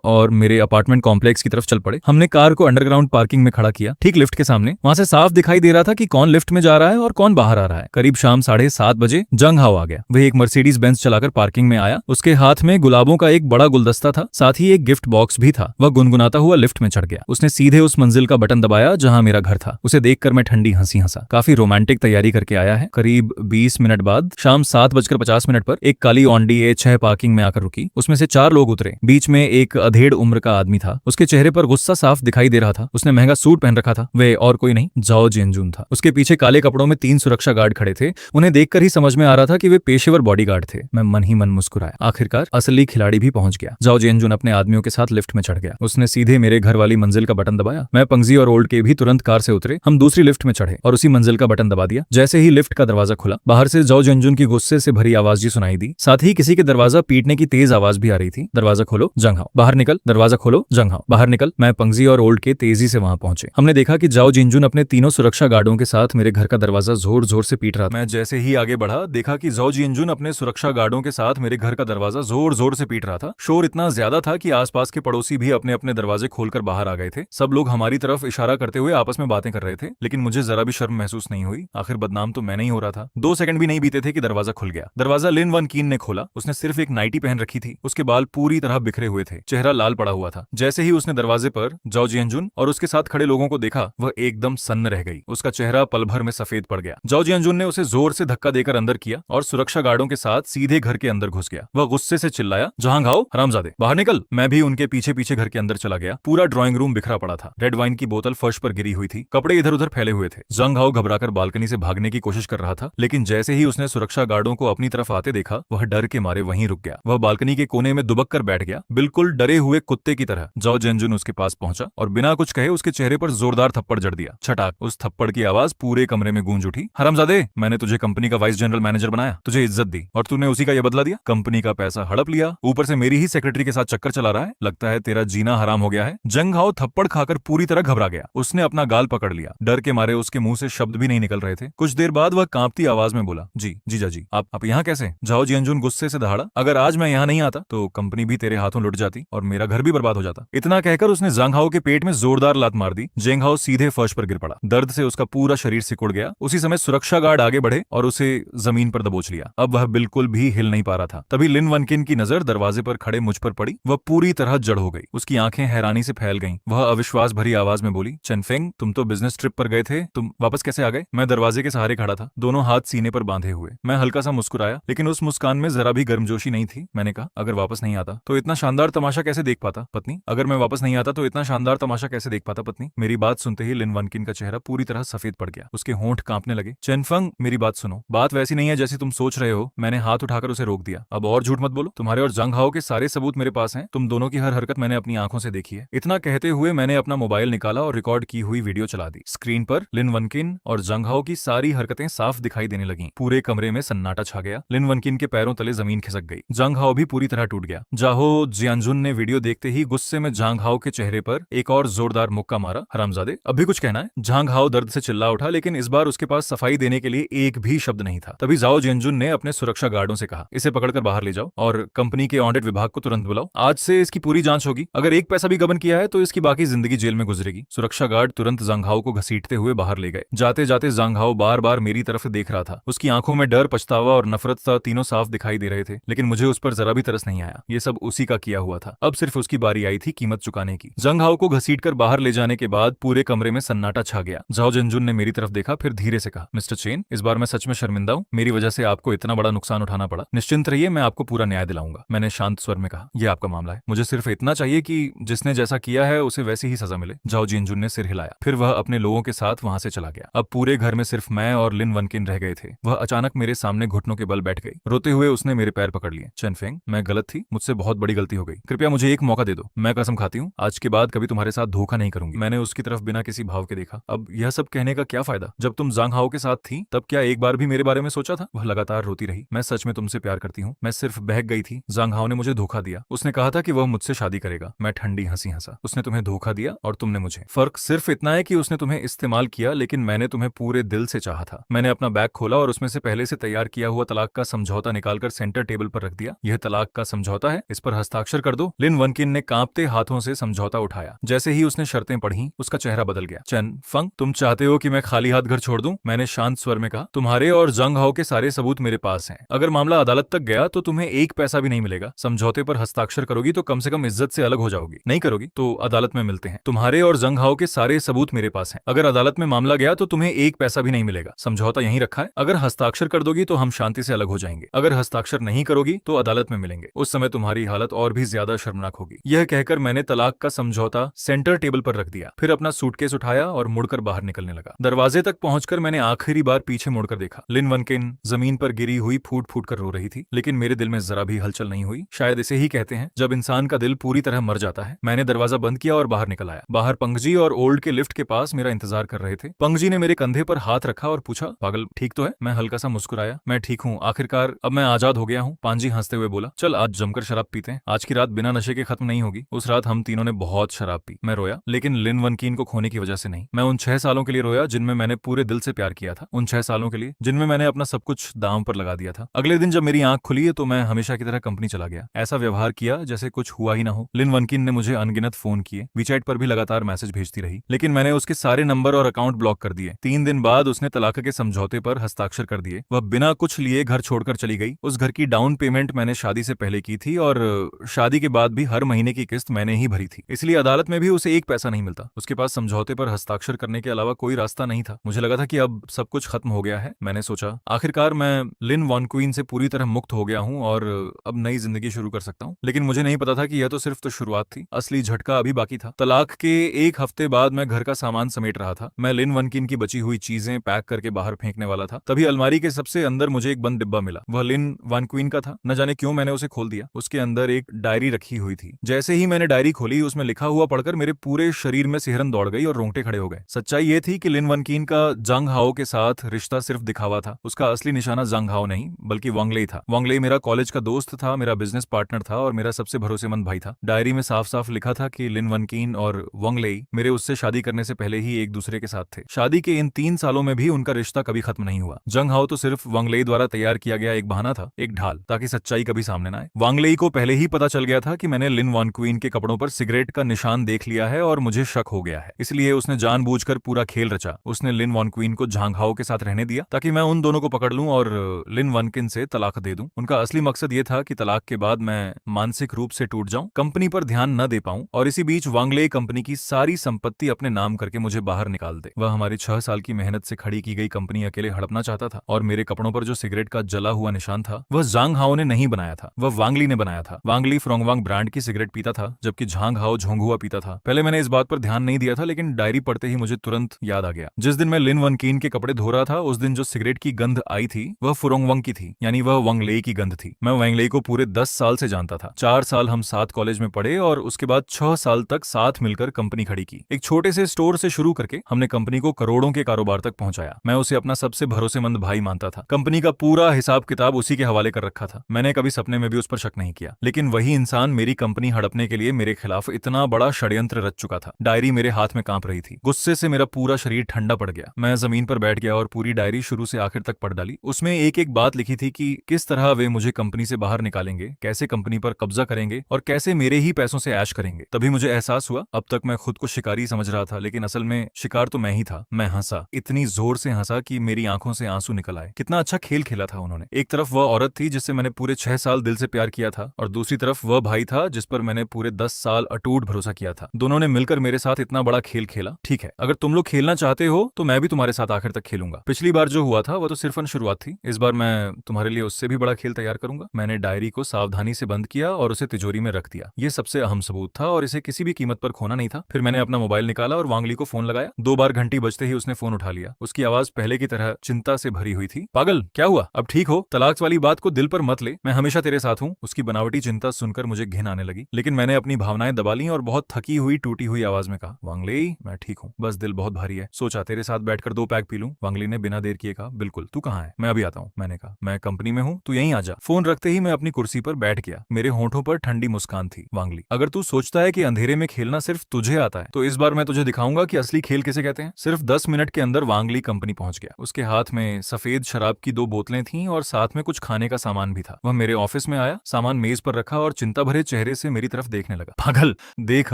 और मेरे अपार्टमेंट कॉम्प्लेक्स की तरफ चल पड़े। हमने कार को अंडरग्राउंड पार्किंग में खड़ा किया, ठीक लिफ्ट के सामने। वहां से साफ दिखाई दे रहा था कि कौन लिफ्ट में जा रहा है और कौन बाहर आ रहा है। करीब शाम 7:30 बजे जंग हाओ आ गया। वह एक मर्सिडीज बेंज चलाकर पार्किंग में आया। उसके हाथ में गुलाबों का एक बड़ा गुलदस्ता था, साथ ही एक गिफ्ट बॉक्स भी था। वह गुनगुनाता हुआ लिफ्ट में चढ़ गया। उसने सीधे उस मंजिल का बटन दबाया जहां मेरा घर था। उसे देखकर मैं ठंडी हंसी हंसा। काफी रोमांटिक तैयारी करके आया है। करीब 20 मिनट बाद शाम 7:50 पर एक काली ऑडी A6 पार्किंग में आकर रुकी। उसमें से 4 लोग उतरे। बीच में एक अधेड़ उम्र का आदमी था। उसके चेहरे पर गुस्सा साफ दिखाई दे रहा था। उसने महंगा सूट पहन रखा था। वे और कोई नहीं, जाओ जिनजुन था। उसके पीछे काले कपड़ों में 3 सुरक्षा गार्ड खड़े थे। उन्हें देखकर ही समझ में आ रहा था कि वे पेशेवर बॉडीगार्ड थे। मैं मन ही मन मुस्कुराया। आखिरकार असली खिलाड़ी भी पहुंच गया। जाओ जिनजुन अपने आदमियों के साथ लिफ्ट में चढ़ गया। उसने सीधे मेरे घर वाली मंजिल का बटन दबाया। मैं पंगजी और ओल्ड के भी तुरंत कार से उतरे। हम दूसरी लिफ्ट में चढ़े और उसी मंजिल का बटन दबा दिया। जैसे ही लिफ्ट का दरवाजा खुला, बाहर से जाओ जिनजुन की गुस्से से भरी आवाज जी सुनाई दी। साथ ही किसी के दरवाजा पीटने की तेज आवाज भी आ रही थी। दरवाजा खोलो जंगहाओ, बाहर निकल। दरवाजा खोलो जंगहाओ, बाहर निकल। मैं पंगजी और ओल्ड के तेजी से वहां पहुंचे। हमने देखा कि जाओ जिनजुन अपने तीनों सुरक्षा गार्डों के साथ मेरे घर का दरवाजा जोर जोर से पीट रहा था। मैं जैसे ही आगे बढ़ा, देखा कि जाओ जिनजुन अपने सुरक्षा गार्डों के साथ मेरे घर का दरवाजा जोर जोर से पीट रहा था। शोर इतना ज्यादा था कि आसपास के पड़ोसी भी अपने अपने दरवाजे खोलकर बाहर आ गए थे। सब लोग हमारी तरफ इशारा करते हुए आपस में बातें कर रहे थे, लेकिन मुझे जरा भी शर्म महसूस नहीं हुई। आखिर बदनाम तो मैं नहीं हो रहा था। 2 सेकंड भी नहीं बीते थे कि दरवाजा खुल गया। दरवाजा लिन वन कीन ने खोला। उसने सिर्फ एक नाइटी पहन रखी थी। उसके बाल पूरी तरह बिखरे हुए थे। चेहरा लाल पड़ा हुआ था। जैसे ही उसने दरवाजे पर जाओ जिनजुन और उसके साथ खड़े लोगों को देखा, वह एकदम सन्न रह गई। उसका चेहरा पल भर में सफेद पड़ गया। जाओ जिनजुन ने उसे जोर से धक्का देकर अंदर किया और सुरक्षा गार्डों के साथ सीधे घर के अंदर घुस गया। वह गुस्से से चिल्लाया, जहां घाओ हरामजादे, बाहर निकल। मैं भी उनके पीछे पीछे घर के अंदर चला गया। पूरा ड्राइंग रूम बिखरा पड़ा था। रेड वाइन की बोतल फर्श पर गिरी हुई थी। कपड़े इधर उधर फैले हुए थे। जंग हाओ घबराकर बालकनी से भागने की कोशिश कर रहा था, लेकिन जैसे ही उसने सुरक्षा गार्डों को अपनी तरफ आते देखा, वह डर के मारे वहीं रुक गया। वह बालकनी के कोने में दुबक कर बैठ गया, बिल्कुल डरे हुए कुत्ते की तरह। जाओ जिनजुन उसके पास पहुंचा और बिना कुछ कहे उसके चेहरे पर जोरदार थप्पड़ जड़ दिया। छटाक। उस थप्पड़ की आवाज पूरे कमरे में गूंज उठी। हरामजादे, मैंने तुझे कंपनी का वाइस जनरल मैनेजर बनाया, तुझे इज्जत दी और तूने उसी का ये बदला दिया। कंपनी का पैसा हड़प लिया, ऊपर से मेरी ही सेक्रेटरी के साथ चक्कर चला रहा है। लगता है तेरा जीना हराम हो गया है। जंग हाओ थप्पड़ खाकर पूरी तरह घबरा गया। उसने अपना गाल पकड़ लिया। डर के मारे उसके मुंह से शब्द भी नहीं निकल रहे थे। कुछ देर बाद वह कांपती आवाज में बोला, जी जीजा जी, आप यहाँ कैसे? जाओ जिनजुन गुस्से से दहाड़ा, अगर आज मैं यहाँ नहीं आता तो कंपनी भी तेरे हाथों लुट जाती और मेरा घर भी बर्बाद हो जाता। इतना कहकर उसने जंग हाओ के पेट में जोरदार लात मार दी। जेंग हाओ सीधे फर्श पर गिर पड़ा। दर्द से उसका पूरा शरीर सिकुड़ गया। उसी समय सुरक्षा गार्ड आगे बढ़े और उसे जमीन पर दबोच लिया। अब वह बिल्कुल भी हिल नहीं पा रहा था। तभी लिन वनकिन की नजर दरवाजे पर खड़े मुझ पर पड़ी। वह पूरी तरह जड़ हो गई। उसकी आंखें हैरानी से फैल गईं। वह अविश्वास भरी आवाज में बोली, चेनफेंग, तुम तो बिजनेस ट्रिप पर गए थे, तुम वापस कैसे आ गए? मैं दरवाजे के सहारे खड़ा था, दोनों हाथ सीने पर बांधे हुए। मैं हल्का सा मुस्कुराया, लेकिन उस मुस्कान में जरा भी गर्मजोशी नहीं थी। मैंने कहा, अगर वापस नहीं आता तो इतना शानदार तमाशा कैसे देख पाता पत्नी? अगर मैं वापस नहीं आता तो इतना शानदार तमाशा कैसे देख पाता पत्नी? मेरी बात सुनते ही लिन वनकिन का चेहरा पूरी तरह सफेद पड़ गया। उसके होंठ कांपने लगे। चेनफंग, मेरी बात सुनो, बात वैसी नहीं है जैसी तुम सोच रहे हो। मैंने हाथ उठाकर उसे रोक दिया। अब और झूठ मत बोलो। तुम्हारे और जंग हाओ के सारे सबूत मेरे पास हैं। तुम दोनों की हर हरकत मैंने अपनी आंखों से देखी है। इतना कहते हुए मैंने अपना मोबाइल निकाला और रिकॉर्ड की हुई वीडियो चला दी। स्क्रीन पर लिन वनकिन और जंग हाओ की सारी हरकतें साफ दिखाई देने लगी। पूरे कमरे में सन्नाटा छा गया। लिन वनकिन के पैरों तले जमीन खिसक गई। जंग हाओ भी पूरी तरह टूट गया। जाहो जियानजुन ने वीडियो देखते ही गुस्से में जांग हाओ के चेहरे पर एक और जोरदार मुक्का मारा। हरामजादे, अब भी कुछ कहना है? जांग हाओ दर्द से चिल्ला उठा, लेकिन इस बार उसके पास सफाई देने के लिए एक भी शब्द नहीं था। तभी जाओ जियानजुन ने अपने सुरक्षा गार्डों से कहा, इसे पकड़कर बाहर ले जाओ और कंपनी के ऑडिट विभाग को तुरंत बुलाओ। आज से इसकी पूरी जांच होगी। अगर एक पैसा भी गबन किया है तो इसकी बाकी जिंदगी जेल में गुजरेगी। सुरक्षा गार्ड तुरंत जांग हाओ को घसीटते हुए बाहर ले गए। जाते जाते जांग हाओ बार बार मेरी तरफ देख रहा था। उसकी आंखों में डर, पछतावा और नफरत तीनों साफ दिखाई दे रहे थे, लेकिन मुझे उस पर जरा भी तरस नहीं आया। ये सब उसी का किया हुआ था। अब सिर्फ उसकी बारी आई थी कीमत चुकाने की। जंग हाओ को घसीटकर बाहर ले जाने के बाद पूरे कमरे में सन्नाटा छा गया। जाओ जिनजुन ने मेरी तरफ देखा, फिर धीरे से कहा, मिस्टर चेन, इस बार मैं सच में शर्मिंदा हूँ। मेरी वजह से आपको इतना बड़ा नुकसान उठाना पड़ा। निश्चिंत रहिए, मैं आपको पूरा न्याय दिलाऊंगा। मैंने शांत स्वर में कहा, यह आपका मामला है। मुझे सिर्फ इतना चाहिए कि जिसने जैसा किया है उसे वैसी ही सजा मिले। जाओ जिनजुन ने सिर हिलाया। फिर वह अपने लोगों के साथ वहां से चला गया। अब पूरे घर में सिर्फ मैं और लिन वनकिन रह गए थे। वह अचानक मेरे सामने घुटनों के बल बैठ गई। रोते हुए उसने मेरे पैर पकड़ लिए। चेनफेंग, मैं गलत थी, मुझसे बहुत बड़ी गलती हो गई। कृपया मुझे एक मौका दे दो। मैं कसम खाती हूँ, आज के बाद कभी तुम्हारे साथ धोखा नहीं करूंगी। मैंने उसकी तरफ बिना किसी भाव के देखा। अब यह सब कहने का क्या फायदा? जब तुम जांग हाओ के साथ थी तब क्या एक बार भी मेरे बारे में सोचा था? वह लगातार रोती रही। मैं सच में तुमसे प्यार करती हूँ। मैं सिर्फ बहक गई थी। जांग हाओ ने मुझे धोखा दिया। उसने कहा था कि वह मुझसे शादी करेगा। मैं ठंडी हंसी हंसा। उसने तुम्हें धोखा दिया और तुमने मुझे। फर्क सिर्फ इतना है कि उसने तुम्हें इस्तेमाल किया, लेकिन मैंने तुम्हें पूरे दिल से चाहा था। मैंने अपना बैग खोला और उसमें से पहले से तैयार किया हुआ तलाक का समझौता निकालकर सेंटर टेबल पर रख दिया। यह तलाक का समझौता है, इस पर हस्ताक्षर कर दो। लिन वनकिन ने कांपते हाथों से समझौता उठाया। जैसे ही उसने शर्तें पढ़ी, उसका चेहरा बदल गया। चेनफंग, तुम चाहते हो कि मैं खाली हाथ घर छोड़ दूं? मैंने शांत स्वर में कहा, तुम्हारे और जंग हाओ के सारे सबूत मेरे पास हैं। अगर मामला अदालत तक गया तो तुम्हें एक पैसा भी नहीं मिलेगा। समझौते पर हस्ताक्षर करोगी तो कम से कम इज्जत से अलग हो जाओगी। नहीं करोगी तो अदालत में मिलते हैं। तुम्हारे और जंग हाओ के सारे सबूत मेरे पास हैं। अगर अदालत में मामला गया तो तुम्हें एक पैसा भी नहीं मिलेगा। समझौता यहीं रखा है। अगर हस्ताक्षर कर दोगी तो हम शांति से अलग हो जाएंगे, अगर हस्ताक्षर नहीं करोगी तो अदालत में मिलेंगे, उस समय तुम्हारी हालत और भी ज्यादा शर्मनाक होगी। यह कहकर मैंने तलाक का समझौता सेंटर टेबल पर रख दिया, फिर अपना सूटकेस उठाया और मुड़कर बाहर निकलने लगा। दरवाजे तक पहुंचकर मैंने आखिरी बार पीछे मुड़कर देखा। लिन वनकिन जमीन पर गिरी हुई फूट फूट कर रो रही थी, लेकिन मेरे दिल में जरा भी हलचल नहीं हुई। शायद इसे ही कहते हैं जब इंसान का दिल पूरी तरह मर जाता है। मैंने दरवाजा बंद किया और बाहर निकल आया। बाहर पंकजी और ओल्ड के लिफ्ट के पास मेरा इंतजार कर रहे थे। पंकजी ने मेरे कंधे पर हाथ रखा और पूछा, पागल ठीक तो है? मैं हल्का सा मुस्कुराया। मैं ठीक हूँ, आखिरकार अब मैं आजाद हो गया हूँ। पांजी हंसते हुए बोला, चल आज जमकर शराब पीते हैं, आज की रात बिना नशे के खत्म नहीं होगी। उस रात हम तीनों ने बहुत शराब पी। मैं रोया, लेकिन लिन वनकीन को खोने की वजह से नहीं। मैं उन 6 सालों के लिए रोया जिनमें मैंने पूरे दिल से प्यार किया था, उन 6 सालों के लिए जिनमें मैंने अपना सब कुछ दांव पर लगा दिया था। अगले दिन जब मेरी आंख खुली तो मैं हमेशा की तरह कंपनी चला गया, ऐसा व्यवहार किया जैसे कुछ हुआ ही ना हो। लिन वनकिन ने मुझे अनगिनत फोन किए, वीचैट पर भी लगातार मैसेज भेजती रही, लेकिन मैंने उसके सारे नंबर और अकाउंट ब्लॉक कर दिए। 3 दिन बाद उसने तलाक के समझौते पर हस्ताक्षर कर दिए। वह बिना कुछ लिए घर छोड़कर चली गई। उस घर की डाउन पेमेंट मैंने शादी से पहले की थी और शादी के बाद भी हर महीने की किस्त मैंने ही भरी थी, इसलिए अदालत में भी उसे एक पैसा नहीं मिलता। उसके पास समझौते पर हस्ताक्षर करने के अलावा कोई रास्ता नहीं था। मुझे लगा था कि अब सब कुछ खत्म हो गया है। मैंने सोचा आखिरकार मैं लिन वनक्वीन से पूरी तरह मुक्त हो गया हूँ और अब नई जिंदगी शुरू कर सकता हूँ। लेकिन मुझे नहीं पता था कि यह तो सिर्फ शुरुआत थी, असली झटका अभी बाकी था। तलाक के 1 हफ्ते बाद मैं घर का सामान समेट रहा था। मैं लिन वनकिन की बची हुई चीजें पैक करके बाहर फेंकने वाला था, तभी अलमारी के सबसे अंदर मुझे एक बंद डिब्बा मिला। वह लिन वनक्वीन का था। न जाने क्यों मैंने उसे खोल दिया। उसके अंदर एक डायरी रखी हुई थी। जैसे ही मैंने डायरी खोली, उसमें लिखा हुआ पढ़कर मेरे पूरे शरीर में सिहरन दौड़ गई और रोंगटे खड़े हो गए। सच्चाई ये थी कि लिन वनकीन का जंग हाओ के साथ रिश्ता सिर्फ दिखावा था। उसका असली निशाना जंग हाओ नहीं बल्कि वांग लेई था। वांग लेई मेरा कॉलेज का दोस्त था, मेरा बिजनेस पार्टनर था और मेरा सबसे भरोसेमंद भाई था। डायरी में साफ साफ लिखा था कि लिन वनकीन और वांग लेई मेरे उससे शादी करने से पहले ही एक दूसरे के साथ थे। शादी के इन 3 सालों में भी उनका रिश्ता कभी खत्म नहीं हुआ। जंग हाओ तो सिर्फ वांग लेई द्वारा तैयार किया गया एक बहाना था, एक ढाल, ताकि सच्चाई कभी सामने न आए। वांग लेई को पहले ही पता चल गया था कि मैंने लिन वनक्वीन के कपड़ों पर सिगरेट का निशान देख लिया है और मुझे शक हो गया है, इसलिए उसने जानबूझकर पूरा खेल रचा। उसने लिन वनक्वीन को झांग हाओ के साथ रहने दिया ताकि मैं उन दोनों को पकड़ लूं और लिन वनकिन से तलाक दे दूं। उनका असली मकसद ये था कि तलाक के बाद मैं मानसिक रूप से टूट जाऊं, कंपनी पर ध्यान न दे पाऊं और इसी बीच वांग लेई कंपनी की सारी संपत्ति अपने नाम करके मुझे बाहर निकाल दे। वह हमारी 6 साल की मेहनत से खड़ी की गई कंपनी अकेले हड़पना चाहता था और मेरे कपड़ों पर जो सिगरेट का जला हुआ निशान था वह झांग हाओ ने नहीं बनाया था, वह वांग ली ने बनाया था। वांग ली फ्रोंगवांग ब्रांड की सिगरेट पीता था जबकि झांग हाओ झोंगुआ पीता था। पहले मैंने इस बात पर ध्यान नहीं दिया था, लेकिन डायरी पढ़ते ही मुझे तुरंत याद आ गया। जिस दिन मैं लिन वनकीन के कपड़े धो रहा था उस दिन जो सिगरेट की गंध आई थी वह फुरोंगवांग की थी, यानी वह वांग लेई की गंध थी। मैं वांग लेई को पूरे 10 साल से जानता था। 4 साल हम साथ कॉलेज में पढ़े और उसके बाद 6 साल तक साथ मिलकर कंपनी खड़ी की। एक छोटे से स्टोर से शुरू करके हमने कंपनी को करोड़ों के कारोबार तक पहुंचाया। मैं उसे अपना सबसे भरोसेमंद भाई मानता था। कंपनी का पूरा हिसाब किताब उसी के हवाले कर रखा था। मैंने कभी सपने में भी उस पर शक नहीं किया। लेकिन वही इंसान मेरी कंपनी हड़पने के लिए मेरे खिलाफ इतना बड़ा षड्यंत्र रच चुका था। डायरी मेरे हाथ में कांप रही थी। गुस्से से मेरा पूरा शरीर ठंडा पड़ गया। मैं जमीन पर बैठ गया और पूरी डायरी शुरू से आखिर तक पढ़ डाली। उसमें एक एक बात लिखी थी कि किस तरह वे मुझे कंपनी से बाहर निकालेंगे, कैसे कंपनी पर कब्जा करेंगे और कैसे मेरे ही पैसों से ऐश करेंगे। तभी मुझे एहसास हुआ अब तक मैं खुद को शिकारी समझ रहा था, लेकिन असल में शिकार तो मैं ही था। मैं हंसा, इतनी जोर से हंसा कि मेरी आंखों से आंसू निकल आए। कितना अच्छा खेल खेला था उन्होंने। एक तरफ वह औरत थी जिससे मैंने पूरे 6 साल दिल से प्यार किया था और दूसरी तरफ वह भाई था जिस पर मैंने पूरे 10 साल अटूट भरोसा किया था। दोनों ने मिलकर मेरे साथ इतना बड़ा खेल खेला। ठीक है, अगर तुम लोग खेलना चाहते हो तो मैं भी तुम्हारे साथ आखिर तक खेलूंगा। पिछली बार जो हुआ था वह तो सिर्फ शुरुआत थी, इस बार मैं तुम्हारे लिए उससे भी बड़ा खेल तैयार करूंगा। मैंने डायरी को सावधानी से बंद किया और उसे तिजोरी में रख दिया। यह सबसे अहम सबूत था और इसे किसी भी कीमत पर खोना नहीं था। फिर मैंने अपना मोबाइल निकाला और वांग ली को फोन लगाया। 2 बार घंटी बजते ही उसने फोन उठा लिया। उसकी आवाज पहले की तरह चिंता से भरी हुई थी। पागल, क्या हुआ? अब ठीक हो? तलाक वाली बात को दिल पर मत ले, मैं हमेशा तेरे साथ हूँ। उसकी बनावटी चिंता सुनकर मुझे घिन आने लगी, लेकिन मैंने अपनी भावनाएं दबा ली और बहुत थकी हुई टूटी हुई आवाज में कहा, वांग ली, मैं ठीक हूँ, बस दिल बहुत भारी है। सोचा तेरे साथ बैठकर 2 पैक पी लूं। वांग ली ने बिना देर किए कहा, बिल्कुल, तू कहाँ है? मैं अभी आता हूँ। मैंने कहा, मैं कंपनी में हूँ, तू यहीं आ जा। फोन रखते ही मैं अपनी कुर्सी पर बैठ गया। मेरे होंठों पर ठंडी मुस्कान थी। वांग ली, अगर तू सोचता है कि अंधेरे में खेलना सिर्फ तुझे आता है तो इस बार मैं तुझे दिखाऊंगा कि असली खेल किसे कहते हैं। सिर्फ 10 मिनट के अंदर वांग ली कंपनी पहुंच गया। उसके हाथ में सफेद शराब की 2 बोतलें थीं और साथ में कुछ खाने का सामान भी था। वह मेरे ऑफिस में आया, सामान मेज पर रखा और चिंता भरे चेहरे से मेरी तरफ देखने लगा। पागल, देख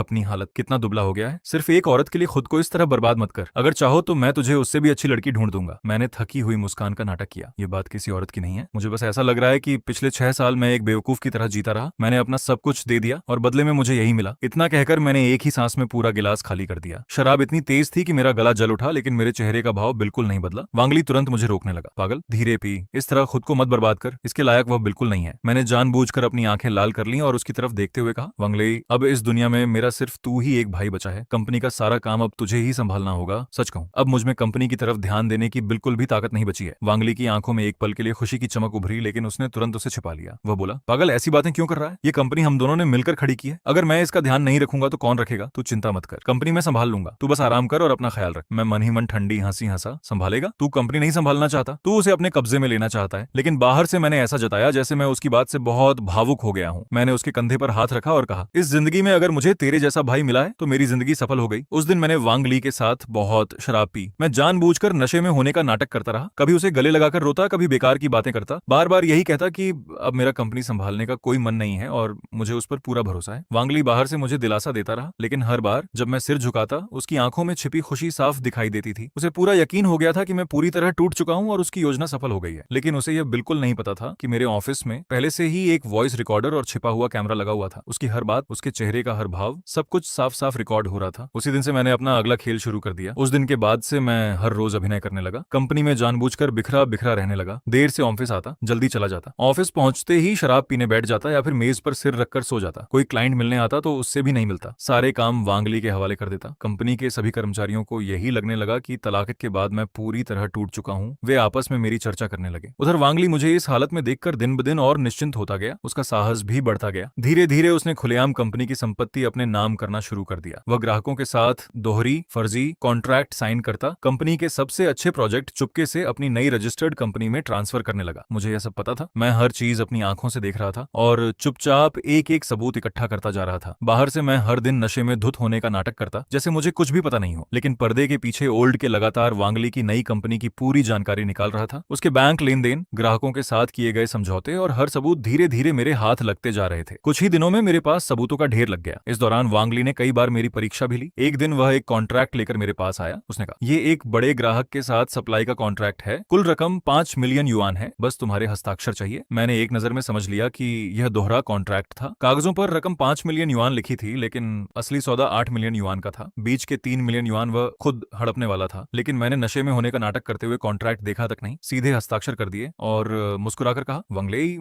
अपनी हालत, कितना दुबला हो गया है। सिर्फ एक औरत के लिए खुद को इस तरह बर्बाद मत कर। अगर चाहो तो मैं तुझे उससे भी अच्छी लड़की ढूंढ दूंगा। मैंने थकी हुई मुस्कान का नाटक किया। ये बात किसी औरत की नहीं है। मुझे बस ऐसा लग रहा है कि पिछले 6 साल मैं एक बेवकूफ की तरह जीता रहा। मैंने अपना सब कुछ दे दिया और बदले में मुझे यही मिला। इतना कहकर मैंने एक ही सांस में पूरा गिलास खाली कर दिया। शराब इतनी तेज थी कि मेरा गला जल उठा, लेकिन मेरे चेहरे का भाव बिल्कुल नहीं बदला। वांग ली तुरंत मुझे रोकने करने लगा। पागल, धीरे पी, इस तरह खुद को मत बर्बाद कर, इसके लायक वह बिल्कुल नहीं है। मैंने जानबूझकर अपनी आंखें लाल कर ली और उसकी तरफ देखते हुए कहा, वांगली, अब इस दुनिया में मेरा सिर्फ तू ही एक भाई बचा है। कंपनी का सारा काम अब तुझे ही संभालना होगा। सच कहूं, अब मुझ में कंपनी की तरफ ध्यान देने की बिल्कुल भी ताकत नहीं बची है। वांगली की आंखों में एक पल के लिए खुशी की चमक उभरी, लेकिन उसने तुरंत उसे छिपा लिया। वह बोला, पागल, ऐसी बातें क्यों कर रहा है? ये कंपनी हम दोनों ने मिलकर खड़ी की है। अगर मैं इसका ध्यान नहीं रखूंगा तो कौन रखेगा? तू चिंता मत कर, कंपनी मैं संभाल लूंगा। तू बस आराम कर और अपना ख्याल रख। मैं मन ही मन ठंडी हंसी हंसा, संभालेगा? तू कंपनी नहीं संभालना चाहता, तू उसे अपने कब्जे में लेना चाहता है। लेकिन बाहर से मैंने ऐसा जताया जैसे मैं उसकी बात से बहुत भावुक हो गया हूं। मैंने उसके कंधे पर हाथ रखा और कहा, इस जिंदगी में अगर मुझे तेरे जैसा भाई मिला है तो मेरी जिंदगी सफल हो गई। उस दिन मैंने वांग ली के साथ बहुत शराब पी। मैं जानबूझकर नशे में होने का नाटक करता रहा। कभी उसे गले लगाकर रोता, कभी बेकार की बातें करता, बार बार यही कहता कि अब मेरा कंपनी संभालने का कोई मन नहीं है और मुझे उस पर पूरा भरोसा है। वांगली बाहर से मुझे दिलासा देता रहा, लेकिन हर बार जब मैं सिर झुकाता उसकी आंखों में छिपी खुशी साफ दिखाई देती थी। उसे पूरा यकीन हो गया था कि मैं पूरी तरह टूट चुका हूं और उसकी योजना सफल हो गई है। लेकिन उसे यह बिल्कुल नहीं पता था कि मेरे ऑफिस में पहले से ही एक वॉइस रिकॉर्डर और छिपा हुआ कैमरा लगा हुआ था। उसकी हर बात, उसके चेहरे का हर भाव, सब कुछ साफ साफ रिकॉर्ड हो रहा था। उसी दिन से मैंने अपना अगला खेल शुरू कर दिया। उस दिन के बाद से मैं हर रोज अभिनय करने लगा। कंपनी में जानबूझकर बिखरा बिखरा रहने लगा। देर से ऑफिस आता, जल्दी चला जाता। ऑफिस पहुंचते ही शराब पीने बैठ जाता या फिर मेज पर सिर रखकर सो जाता। कोई क्लाइंट मिलने आता तो उससे भी नहीं मिलता। सारे काम वांगली के हवाले कर देता। कंपनी के सभी कर्मचारियों को यही लगने लगा कि तलाक के बाद मैं पूरी तरह टूट चुका हूं। वे आपस में मेरी चर्चा करने लगे। उधर वांगली मुझे इस हालत में देखकर दिन ब दिन और निश्चिंत होता गया। उसका साहस भी बढ़ता गया। धीरे धीरे उसने खुलेआम कंपनी की संपत्ति अपने नाम करना शुरू कर दिया। वह ग्राहकों के साथ दोहरी फर्जी कॉन्ट्रैक्ट साइन करता। कंपनी के सबसे अच्छे प्रोजेक्ट चुपके से अपनी नई रजिस्टर्ड कंपनी में ट्रांसफर करने लगा। मुझे यह सब पता था। मैं हर चीज अपनी आंखों से देख रहा था और चुपचाप एक एक सबूत इकट्ठा करता जा रहा था। बाहर से मैं हर दिन नशे में धुत होने का नाटक करता, जैसे मुझे कुछ भी पता नहीं हो। लेकिन पर्दे के पीछे ओल्ड के लगातार वांगली की नई कंपनी की पूरी जानकारी निकाल रहा था। उसके बैंक लेन देन, ग्राहकों के साथ किए गए समझौते और हर सबूत धीरे धीरे मेरे हाथ लगते जा रहे थे। कुछ ही दिनों में मेरे पास सबूतों का ढेर लग गया। इस दौरान वांगली ने कई बार मेरी परीक्षा भी ली। एक दिन वह एक कॉन्ट्रैक्ट लेकर मेरे पास आया। उसने कहा, ये एक बड़े ग्राहक के साथ सप्लाई का कॉन्ट्रैक्ट है। कुल रकम 5 मिलियन युआन है। बस तुम्हारे हस्ताक्षर चाहिए। मैंने एक नजर में समझ लिया कि यह दोहरा कॉन्ट्रैक्ट था। कागजों पर रकम 5 मिलियन युआन लिखी थी, लेकिन असली सौदा 8 मिलियन युआन का था। बीच के 3 मिलियन युआन वह खुद हड़पने वाला था। लेकिन मैंने नशे में होने का नाटक करते हुए कॉन्ट्रैक्ट देखा तक नहीं, सीधे हस्ताक्षर कर दिए और मुस्कुराकर कहा, वांगली,